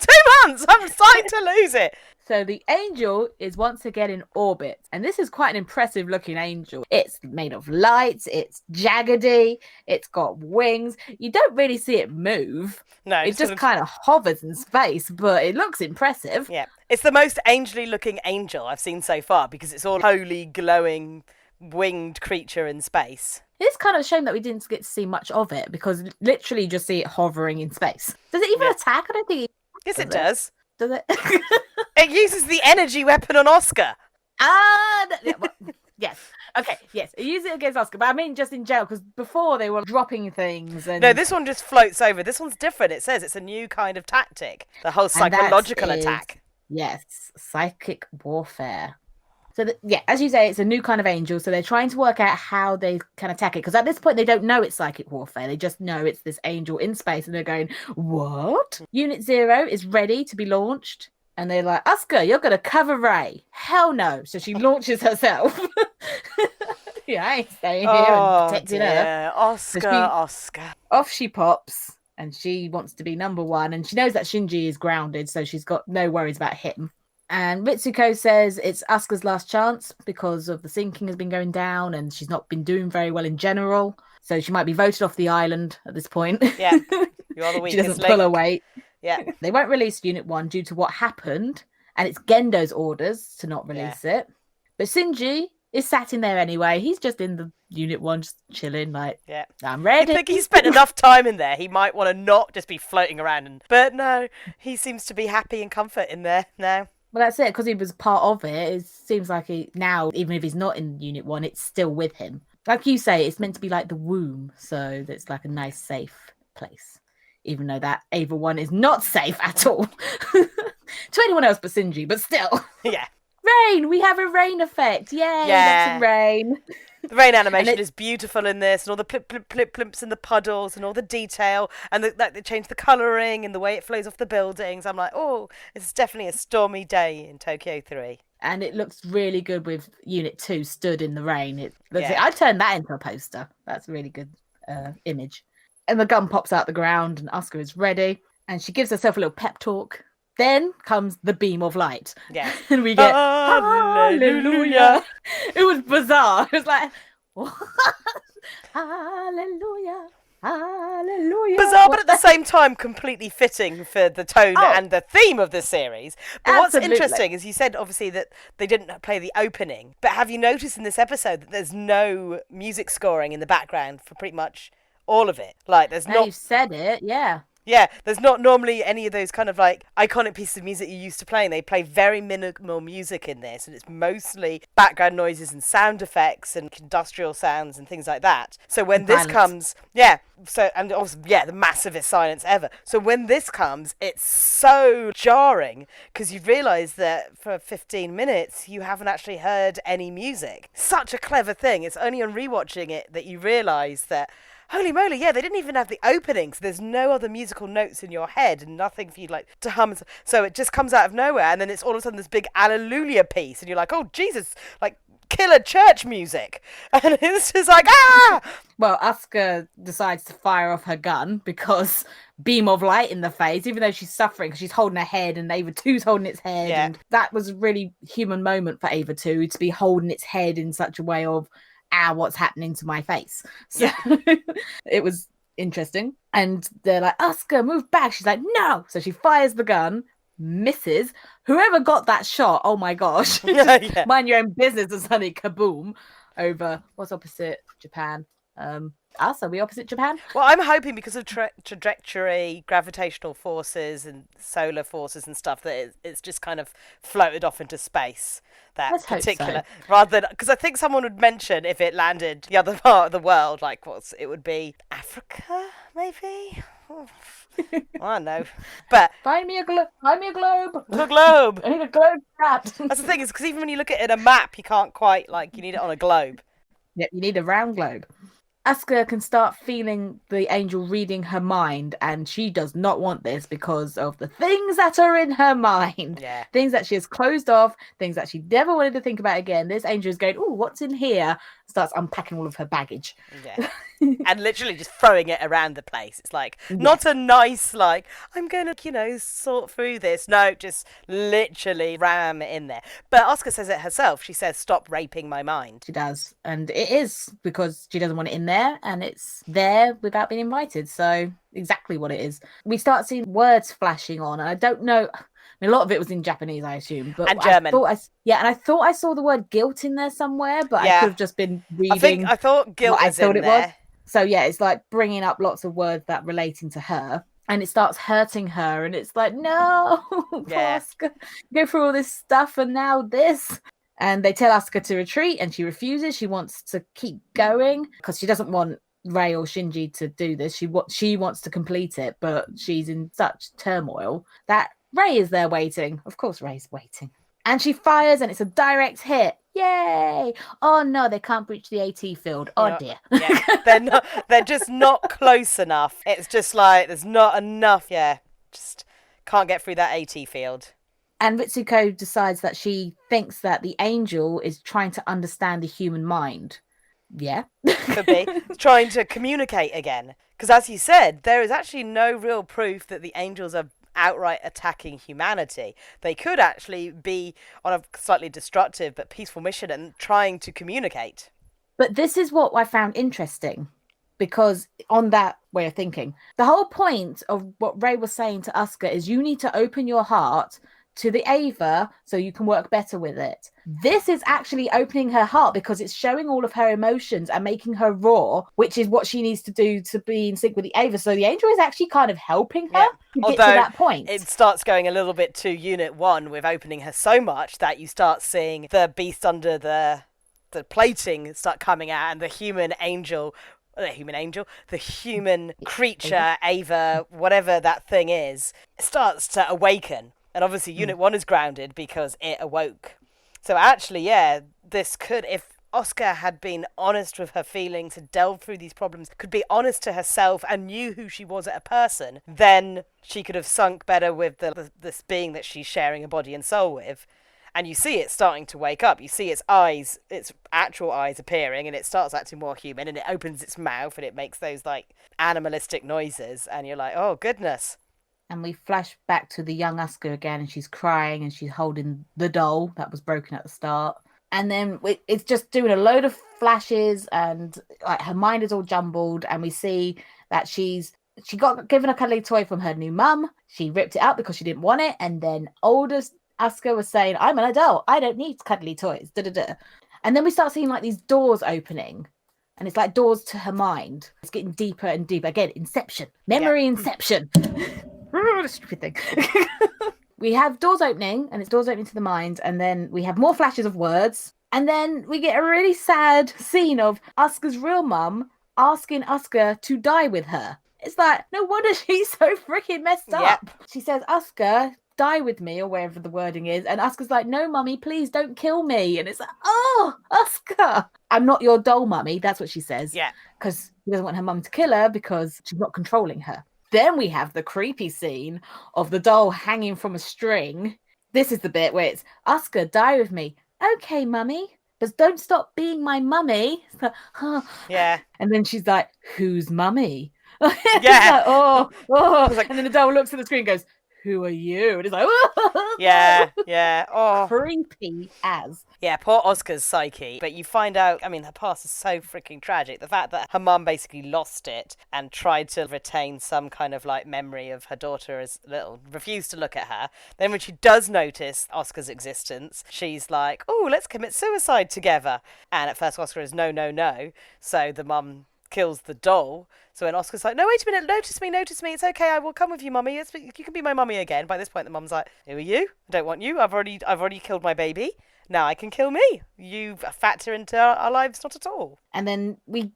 months. I'm starting to lose it. So the angel is once again in orbit, and this is quite an impressive looking angel. It's made of light, it's jaggedy, it's got wings. You don't really see it move. No, it just kind of hovers in space, but it looks impressive. Yeah, it's the most angelly looking angel I've seen so far because it's all holy, glowing, winged creature in space. It's kind of a shame that we didn't get to see much of it because literally you just see it hovering in space. Does it even attack? I don't think Yes, it does. Does it? It uses the energy weapon on Auska. Yes. Okay, yes. It uses it against Auska, but I mean just in general, because before they were dropping things. And... No, this one just floats over. This one's different. It says it's a new kind of tactic. The whole psychological attack. Yes, psychic warfare. So, as you say, it's a new kind of angel. So they're trying to work out how they can attack it. Because at this point, they don't know it's psychic warfare. They just know it's this angel in space. And they're going, what? Unit 0 is ready to be launched. And they're like, Asuka, you're going to cover Ray. Hell no. So she launches herself. I ain't staying here and protecting her. Auska. Off she pops. And she wants to be number 1. And she knows that Shinji is grounded. So she's got no worries about him. And Ritsuko says it's Asuka's last chance because of the sinking has been going down and she's not been doing very well in general. So she might be voted off the island at this point. Yeah, you are the weakest She doesn't pull her weight. Yeah. They won't release Unit 1 due to what happened. And it's Gendo's orders to not release it. But Shinji is sat in there anyway. He's just in the Unit 1 just chilling like, I'm ready. I think he spent enough time in there. He might want to not just be floating around. But no, he seems to be happy and comfort in there now. Well, that's it, because he was part of it. It seems like now, even if he's not in Unit 1, it's still with him. Like you say, it's meant to be like the womb, so it's like a nice, safe place. Even though that Ava 1 is not safe at all. To anyone else but Shinji, but still. Yeah. Rain! We have a rain effect! Yay! That's some rain. The rain animation is beautiful in this, and all the plip, plip, plip, plimps in the puddles, and all the detail, and they change the colouring and the way it flows off the buildings. I'm like, oh, it's definitely a stormy day in Tokyo 3. And it looks really good with Unit 2 stood in the rain. I'd turn that into a poster. That's a really good image. And the gun pops out the ground, and Asuka is ready, and she gives herself a little pep talk. Then comes the beam of light. Yeah. And we get hallelujah. It was bizarre. It was like, what? Hallelujah. Hallelujah. Bizarre, but at the same time, completely fitting for the tone and the theme of the series. But what's interesting is you said, obviously, that they didn't play the opening. But have you noticed in this episode that there's no music scoring in the background for pretty much all of it? Like, there's not. You've said it, yeah. Yeah, there's not normally any of those kind of like iconic pieces of music you used to play. They play very minimal music in this, and it's mostly background noises and sound effects and industrial sounds and things like that. So when this comes, and also, the massivest silence ever. So when this comes, it's so jarring because you realise that for 15 minutes you haven't actually heard any music. Such a clever thing. It's only on rewatching it that you realise that, holy moly, they didn't even have the opening, so there's no other musical notes in your head and nothing for you to hum. So it just comes out of nowhere, and then it's all of a sudden this big Alleluia piece, and you're like, oh, Jesus, like killer church music. And it's just like, ah! Well, Asuka decides to fire off her gun because beam of light in the face, even though she's suffering because she's holding her head and Ava 2's holding its head. Yeah. And that was a really human moment for Ava 2 to be holding its head in such a way of, what's happening to my face. So it was interesting. And they're like, Asuka, move back. She's like, no. So she fires the gun, misses. Whoever got that shot, oh my gosh. Mind your own business and suddenly kaboom over what's opposite Japan. Us? Are we opposite Japan? Well, I'm hoping because of trajectory, gravitational forces, and solar forces and stuff that it's just kind of floated off into space. That Let's hope particular, so. rather than because I think someone would mention if it landed the other part of the world, like it would be Africa, maybe. I don't know, but Find me a globe. the globe. I need a globe cat. That's the thing is because even when you look at it in a map, you can't quite you need it on a globe. Yep, you need a round globe. Asuka can start feeling the angel reading her mind, and she does not want this because of the things that are in her mind. Yeah. Things that she has closed off, things that she never wanted to think about again. This angel is going, oh, what's in here? Starts unpacking all of her baggage. Yeah. And literally just throwing it around the place. It's not a nice, I'm going to, sort through this. No, just literally ram it in there. But Auska says it herself. She says, stop raping my mind. She does. And it is because she doesn't want it in there, and it's there without being invited. So exactly what it is. We start seeing words flashing on, and I don't know. I mean, a lot of it was in Japanese, I assume, but and German. I thought I saw the word guilt in there somewhere, but I could have just been reading. I thought guilt was in there. So yeah, it's like bringing up lots of words that relating to her, and it starts hurting her, and it's like, no, Asuka, go through all this stuff, and now this. And they tell Asuka to retreat, and she refuses. She wants to keep going because she doesn't want Rei or Shinji to do this. She wants to complete it, but she's in such turmoil that Rei is there waiting. Of course, Rei's waiting. And she fires, and it's a direct hit. Yay! Oh no, they can't breach the AT field. Oh dear. Yeah, they're just not close enough. It's just there's not enough. Yeah, just can't get through that AT field. And Ritsuko decides that she thinks that the angel is trying to understand the human mind. Yeah. Could be. Trying to communicate again. Because as you said, there is actually no real proof that the angels are outright attacking humanity. They could actually be on a slightly destructive but peaceful mission and trying to communicate. But this is what I found interesting, because on that way of thinking, the whole point of what Rei was saying to Asuka is you need to open your heart to the Ava so you can work better with it. This is actually opening her heart because it's showing all of her emotions and making her raw, which is what she needs to do to be in sync with the Ava. So the angel is actually kind of helping her to get to that point. It starts going a little bit to Unit 1 with opening her so much that you start seeing the beast under the plating start coming out, and the human creature, Ava, whatever that thing is, starts to awaken. And obviously Unit 1 is grounded because it awoke. So actually, this could, if Auska had been honest with her feelings, had delved through these problems, could be honest to herself and knew who she was as a person, then she could have sunk better with this being that she's sharing a body and soul with. And you see it starting to wake up. You see its eyes, its actual eyes appearing, and it starts acting more human, and it opens its mouth and it makes those animalistic noises, and you're like, oh goodness. And we flash back to the young Asuka again, and she's crying, and she's holding the doll that was broken at the start. And then it's just doing a load of flashes, and her mind is all jumbled, and we see that she got given a cuddly toy from her new mum. She ripped it out because she didn't want it, and then oldest Asuka was saying, I'm an adult, I don't need cuddly toys, da-da-da. And then we start seeing these doors opening, and it's like doors to her mind. It's getting deeper and deeper. Again, Inception. Inception. Stupid thing. We have doors opening, and it's doors opening to the mind, and then we have more flashes of words, and then we get a really sad scene of Asuka's real mum asking Asuka to die with her. It's like, no wonder she's so freaking messed up. She says, Asuka, die with me, or wherever the wording is, and Asuka's like, no mummy, please don't kill me. And it's like, oh, Asuka, I'm not your doll, mummy. That's what she says. Yeah, because she doesn't want her mum to kill her because she's not controlling her. Then we have the creepy scene of the doll hanging from a string. This is the bit where it's, Asuka, die with me. Okay, mummy, but don't stop being my mummy. Like, yeah. And then she's like, who's mummy? Yeah. Like, and then the doll looks at the screen and goes, who are you? And it's like, yeah. Oh, creepy as. Yeah, poor Asuka's psyche. But you find out, her past is so freaking tragic. The fact that her mum basically lost it and tried to retain some kind of memory of her daughter as little, refused to look at her. Then when she does notice Asuka's existence, she's like, oh, let's commit suicide together. And at first Asuka is no. So the mum kills the doll. So when Asuka's like, no, wait a minute, notice me, it's okay, I will come with you, mummy. You can be my mummy again. By this point, the mum's like, who are you? I don't want you. I've already killed my baby. Now I can kill me. You factor into our lives not at all. And then we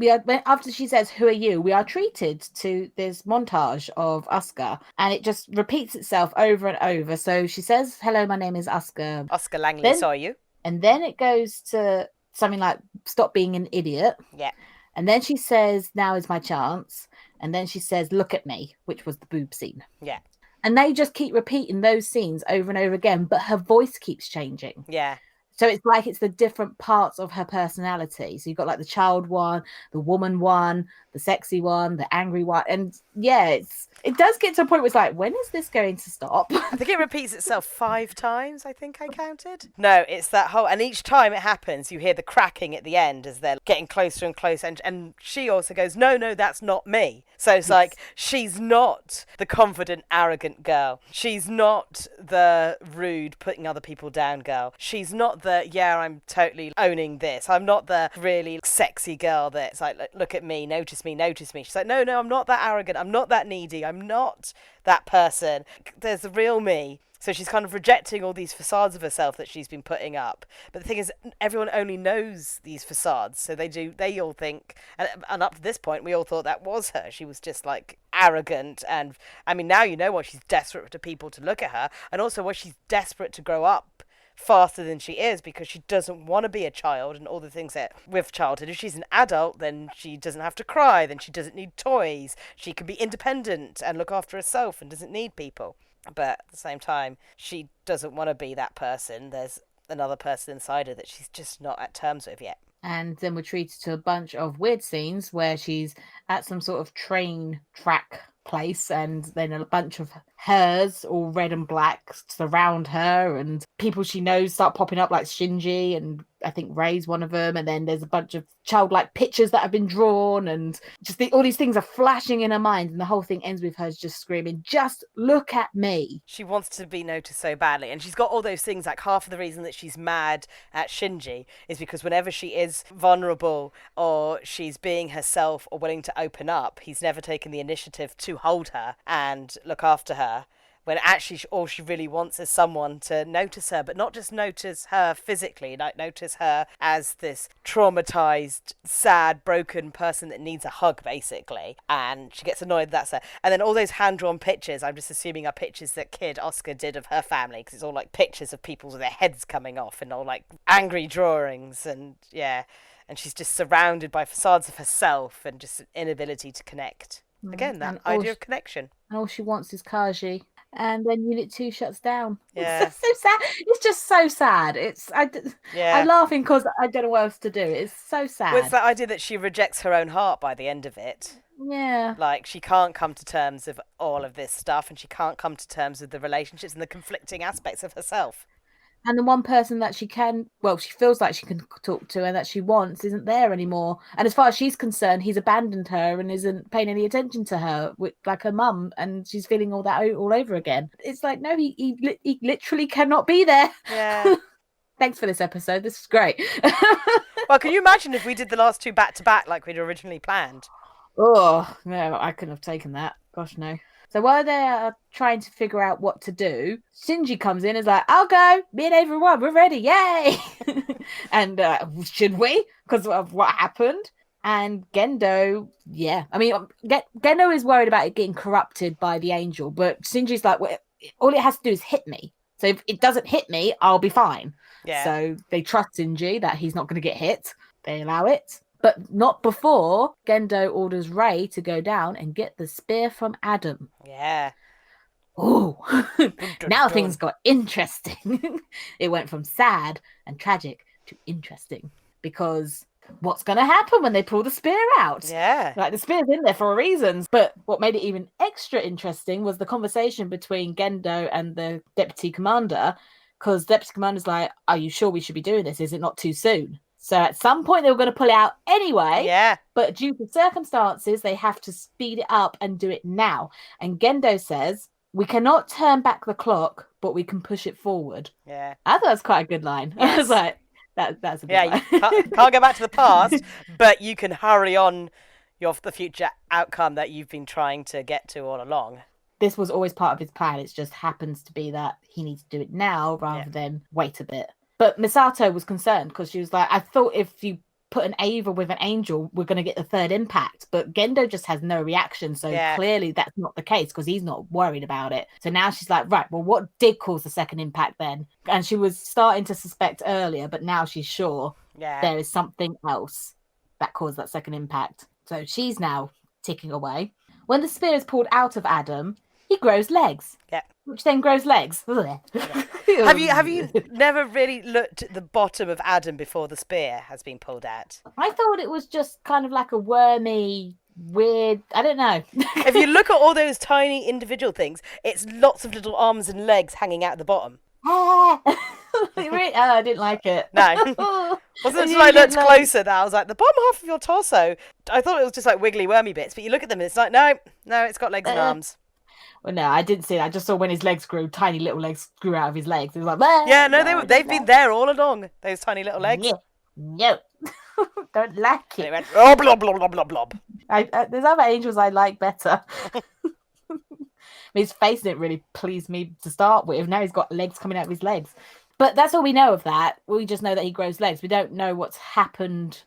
are, after she says, who are you? We are treated to this montage of Auska, and it just repeats itself over and over. So she says, hello, my name is Auska. Auska Langley, saw you. And then it goes to something like, stop being an idiot. Yeah. And then she says, now is my chance. And then she says, look at me, which was the boob scene. Yeah. And they just keep repeating those scenes over and over again, but her voice keeps changing. Yeah. So it's like it's the different parts of her personality. So you've got like the child one, the woman one, the sexy one, the angry one. And yeah, it does get to a point where it's like, when is this going to stop? I think it repeats itself 5 times, I think I counted. No, it's that whole... And each time it happens, you hear the cracking at the end as they're getting closer and closer. And she also goes, no, that's not me. So it's like, she's not the confident, arrogant girl. She's not the rude, putting other people down girl. She's not the, yeah, I'm totally owning this. I'm not the really sexy girl that's like, look at me, notice me. She's like, no, I'm not that arrogant. I'm not that needy. I'm not that person. There's the real me. So she's kind of rejecting all these facades of herself that she's been putting up. But the thing is, everyone only knows these facades. So they all think, and up to this point, we all thought that was her. She was just like arrogant. And I mean, now you know why she's desperate to people to look at her. And also why she's desperate to grow up faster than she is, because she doesn't want to be a child and all the things that with childhood. If she's an adult, then she doesn't have to cry, then she doesn't need toys, she can be independent and look after herself and doesn't need people. But at the same time, she doesn't want to be that person. There's another person inside her that she's just not at terms with yet. And then we're treated to a bunch of weird scenes where she's at some sort of train track place, and then a bunch of hers, all red and black, surround her, and people she knows start popping up, like Shinji, and I think Rei's one of them. And then there's a bunch of childlike pictures that have been drawn, and just all these things are flashing in her mind, and the whole thing ends with her just screaming, just look at me. She wants to be noticed so badly, and she's got all those things. Like, half of the reason that she's mad at Shinji is because whenever she is vulnerable or she's being herself or willing to open up, he's never taken the initiative to hold her and look after her, when actually all she really wants is someone to notice her, but not just notice her physically, like notice her as this traumatized, sad, broken person that needs a hug, basically. And she gets annoyed that's her. And then all those hand-drawn pictures, I'm just assuming are pictures that kid Auska did of her family, because it's all like pictures of people with their heads coming off and all like angry drawings, and yeah. And she's just surrounded by facades of herself and just an inability to connect. Again, that idea of connection. And all she wants is Kaji. And then Unit 2 shuts down. Yeah. It's so sad. It's just so sad. I'm laughing because I don't know what else to do. It's so sad. Well, it's that idea that she rejects her own heart by the end of it. Yeah. Like, she can't come to terms with all of this stuff, and she can't come to terms with the relationships and the conflicting aspects of herself. And the one person that she feels like she can talk to and that she wants isn't there anymore. And as far as she's concerned, he's abandoned her and isn't paying any attention to her, like her mum, and she's feeling all that all over again. It's like, no, he literally cannot be there. Yeah. Thanks for this episode. This is great. Well, can you imagine if we did the last 2 back-to-back like we'd originally planned? Oh, no, I couldn't have taken that. Gosh, no. So while they're trying to figure out what to do, Shinji comes in and is like, I'll go. Me and everyone, we're ready. Yay! And should we? Because of what happened. And Gendo, yeah. I mean, Gendo is worried about it getting corrupted by the angel. But Shinji's like, well, all it has to do is hit me. So if it doesn't hit me, I'll be fine. Yeah. So they trust Shinji that he's not going to get hit. They allow it. But not before Gendo orders Rei to go down and get the spear from Adam. Yeah. Oh, now things got interesting. It went from sad and tragic to interesting. Because what's going to happen when they pull the spear out? Yeah. Like, the spear's in there for a reason. But what made it even extra interesting was the conversation between Gendo and the deputy commander. Because deputy commander's like, are you sure we should be doing this? Is it not too soon? So at some point they were going to pull it out anyway. Yeah. But due to circumstances, they have to speed it up and do it now. And Gendo says, we cannot turn back the clock, but we can push it forward. Yeah. I thought that was quite a good line. Yes. I was like, that's a good line. You can't go back to the past, but you can hurry on the future outcome that you've been trying to get to all along. This was always part of his plan. It just happens to be that he needs to do it now rather than wait a bit. But Misato was concerned because she was like, I thought if you put an Ava with an angel, we're going to get the third impact. But Gendo just has no reaction. So clearly that's not the case because he's not worried about it. So now she's like, right, well, what did cause the second impact then? And she was starting to suspect earlier, but now she's sure there is something else that caused that second impact. So she's now ticking away. When the spear is pulled out of Adam, he grows legs. Yeah. Which then grows legs. Have you never really looked at the bottom of Adam before the spear has been pulled out? I thought it was just kind of like a wormy, weird, I don't know. If you look at all those tiny individual things, it's lots of little arms and legs hanging out the bottom. I didn't like it. No. Wasn't until I looked closer that I was like, the bottom half of your torso, I thought it was just like wiggly wormy bits, but you look at them and it's like, no, it's got legs and arms. Well, no, I didn't see that. I just saw when his legs grew, tiny little legs grew out of his legs. It was like, yeah, no, they've been there all along, those tiny little legs. No. Don't like it. And it went, oh, blob, blob, blob, blob, blob. There's other angels I like better. His face didn't really please me to start with. Now he's got legs coming out of his legs. But that's all we know of that. We just know that he grows legs. We don't know what's happened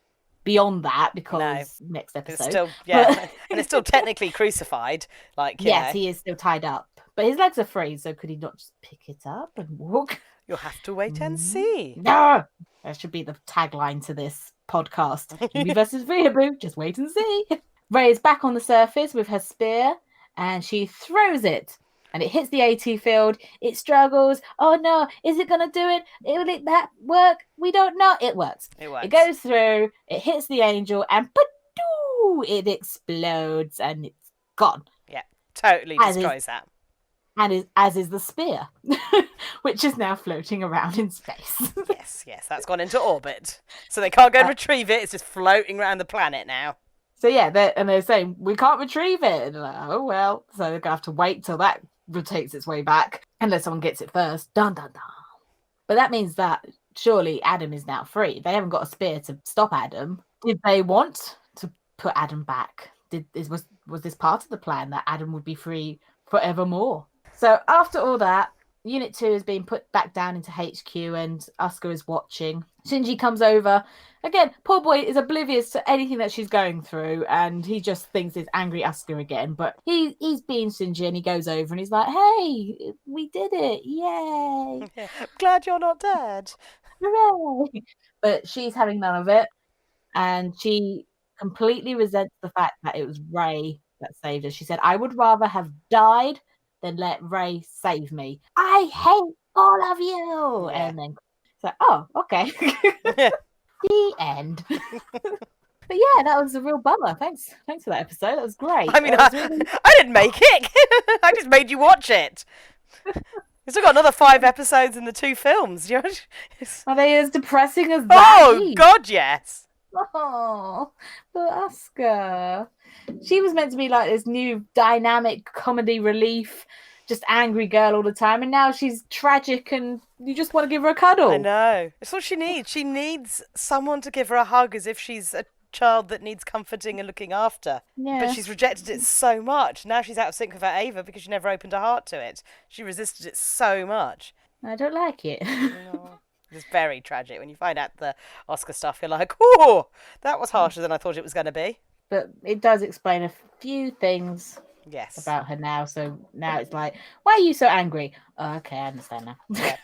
beyond that because next episode. It's still, and it's still technically crucified. Yes, he is still tied up. But his legs are free, so could he not just pick it up and walk? You'll have to wait and see. No! That should be the tagline to this podcast. Jimmy versus Weeaboo, just wait and see. Ray is back on the surface with her spear. And she throws it, and it hits the AT field. It struggles. Oh no, is it going to do it? Will that work? We don't know. It works. It goes through, it hits the angel, and it explodes, and it's gone. Yeah, totally destroys that. And as is the spear, which is now floating around in space. Yes, that's gone into orbit. So they can't go and retrieve it. It's just floating around the planet now. So yeah, they're saying, we can't retrieve it. And like, oh, well. So they're going to have to wait till that rotates its way back. Unless someone gets it first. Dun, dun, dun. But that means that surely Adam is now free. They haven't got a spear to stop Adam. Did they want to put Adam back? Was this part of the plan that Adam would be free forevermore? So after all that, Unit 2 is being put back down into HQ and Asuka is watching. Shinji comes over. Again, poor boy is oblivious to anything that she's going through and he just thinks it's angry Asuka again. But he's being Shinji and he goes over and he's like, hey, we did it. Yay. I'm glad you're not dead. Hooray. But she's having none of it. And she completely resents the fact that it was Ray that saved her. She said, I would rather have died than let Ray save me. I hate all of you. Yeah. And then it's like, oh, okay. The end. But yeah, that was a real bummer. Thanks for that episode. That was great. I mean, I didn't make it. I just made you watch it. We've still got another 5 episodes in the 2 films. Are they as depressing as that? Oh, God, yes. Oh, but Asuka. She was meant to be like this new dynamic comedy relief, just angry girl all the time, and now she's tragic and you just want to give her a cuddle. I know. It's what she needs. She needs someone to give her a hug as if she's a child that needs comforting and looking after. Yeah. But she's rejected it so much. Now she's out of sync with her Ava because she never opened her heart to it. She resisted it so much. I don't like it. No. It's very tragic. When you find out the Auska stuff, you're like, oh, that was harsher than I thought it was going to be. But it does explain a few things about her now. So now it's like, why are you so angry? Oh, okay, I understand now. Yeah.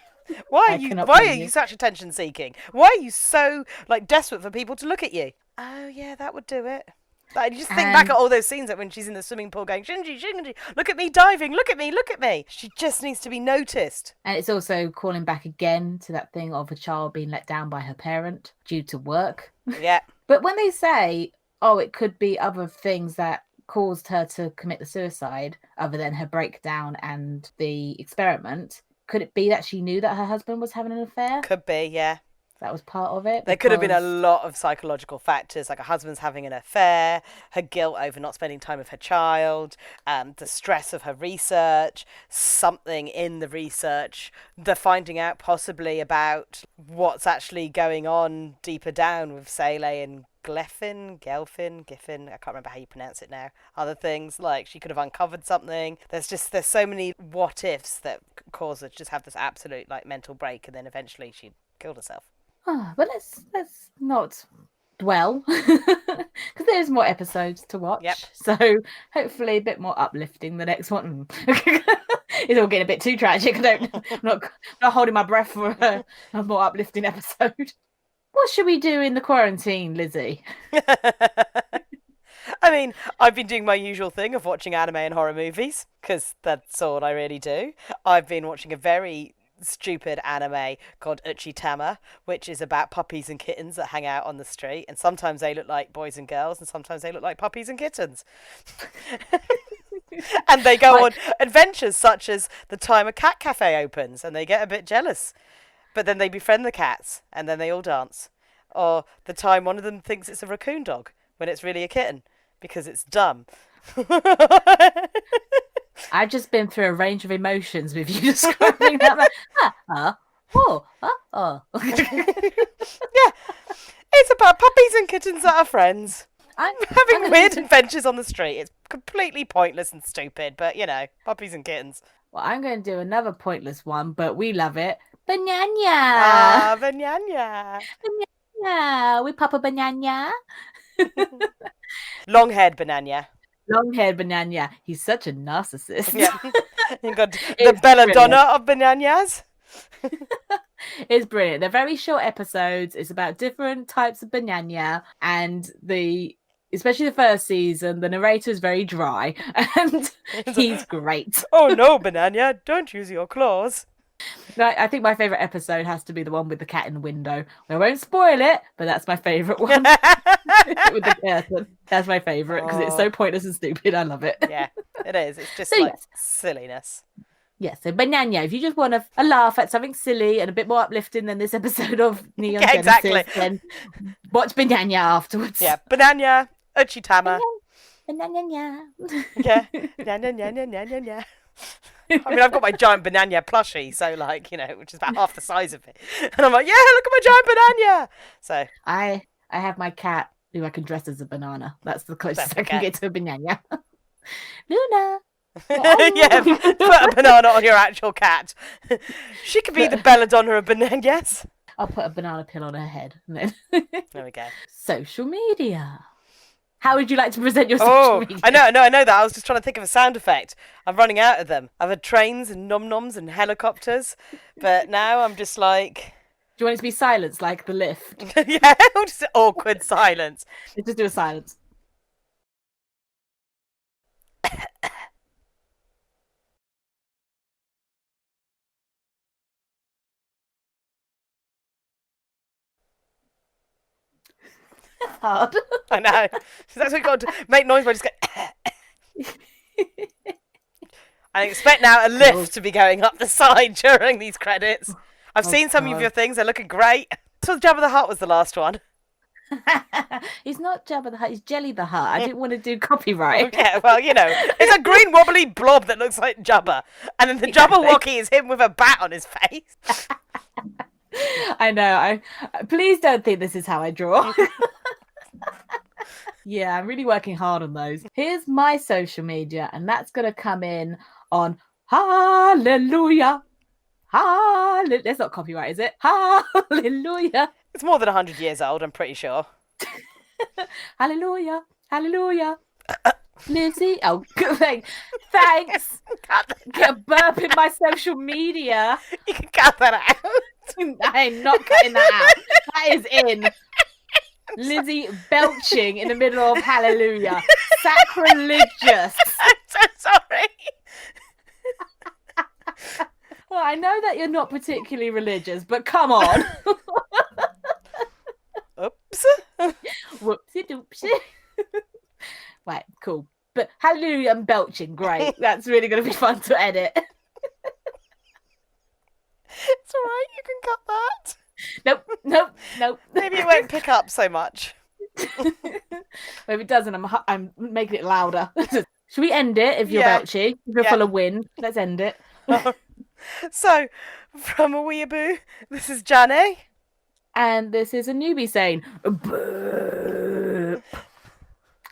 Why are you such attention seeking? Why are you so desperate for people to look at you? Oh yeah, that would do it. Like, you just think back at all those scenes when she's in the swimming pool going, Shinji, look at me diving, look at me. She just needs to be noticed. And it's also calling back again to that thing of a child being let down by her parent due to work. Yeah. But when they say, oh, it could be other things that caused her to commit the suicide other than her breakdown and the experiment, could it be that she knew that her husband was having an affair? Could be, yeah. That was part of it. There could have been a lot of psychological factors, like a husband's having an affair, her guilt over not spending time with her child, the stress of her research, something in the research, the finding out possibly about what's actually going on deeper down with Sele and Giffin, I can't remember how you pronounce it now. Other things, like she could have uncovered something. There's so many what ifs that cause her to just have this absolute like mental break, and then eventually she killed herself. But let's not dwell, because there's more episodes to watch. Yep. So hopefully a bit more uplifting the next one. It's all getting a bit too tragic. I'm not holding my breath for a more uplifting episode. What should we do in the quarantine, Lizzie? I mean, I've been doing my usual thing of watching anime and horror movies, because that's all I really do. I've been watching a very stupid anime called Uchitama, which is about puppies and kittens that hang out on the street, and sometimes they look like boys and girls, and sometimes they look like puppies and kittens. And they go on adventures such as the time a cat cafe opens and they get a bit jealous, but then they befriend the cats and then they all dance. Or the time one of them thinks it's a raccoon dog when it's really a kitten because it's dumb. I've just been through a range of emotions with you describing that. Yeah, it's about puppies and kittens that are friends. Having weird adventures on the street. It's completely pointless and stupid, but you know, puppies and kittens. Well, I'm going to do another pointless one, but we love it. Banana. Ah, banana. Banana. We Papa Banana. Long-haired banana. Long-haired Banana. He's such a narcissist. Yeah. You've got the belladonna of bananas. It's brilliant. They're very short episodes. It's about different types of banana, and especially the first season, the narrator is very dry, and he's great. Oh no, banana! Don't use your claws. No, I think my favourite episode has to be the one with the cat in the window. I won't spoil it, but that's my favourite one. With the curtain. That's my favourite because it's so pointless and stupid. I love it. Yeah, it is. It's just silliness. Yes, so Banana, if you just want a laugh at something silly and a bit more uplifting than this episode of Neon Genesis, then watch Banana afterwards. Yeah, Banana, Uchitama. Banana. Yeah. Yeah. I mean, I've got my giant banana plushie, so like, you know, which is about half the size of it. And I'm like, yeah, look at my giant banana. So I have my cat who I can dress as a banana. That's the closest I can get to a banana. Luna. Yeah, put a banana on your actual cat. She could be the belladonna of bananas. I'll put a banana peel on her head. And then there we go. Social media. How would you like to present your social media? I know that. I was just trying to think of a sound effect. I'm running out of them. I've had trains and nom-noms and helicopters, but now I'm just like... Do you want it to be silence, like the lift? Yeah, just awkward silence. Let's just do a silence. Hard. I know. That's what you've got to make noise by just go. I expect now a lift to be going up the side during these credits. I've seen some of your things. They're looking great. So Jabba the Hutt was the last one. He's not Jabba the Hutt. He's Jelly the Hutt. I didn't want to do copyright. Yeah, well, you know, it's a green wobbly blob that looks like Jabba, and then the Jabberwocky is him with a bat on his face. I know. Please don't think this is how I draw. Yeah, I'm really working hard on those. Here's my social media, and that's going to come in on Hallelujah. That's not copyright, is it? Hallelujah. It's more than 100 years old, I'm pretty sure. Hallelujah. Hallelujah. Lizzie. Oh, thanks. Get a burp in my social media. You can cut that out. I am not cutting that out. That is in. Lizzie belching in the middle of Hallelujah. Sacrilegious. I'm so sorry. Well, I know that you're not particularly religious, but come on. Oops. Whoopsie doopsie. Right, cool. But Hallelujah and belching, great. That's really going to be fun to edit. It's alright, you can cut that. Nope. Maybe it won't pick up so much. Well, if it doesn't, I'm making it louder. Should we end it if you're belchy? If you're full of wind, let's end it. So, from a weeaboo, this is Janny. And this is a newbie saying, boo.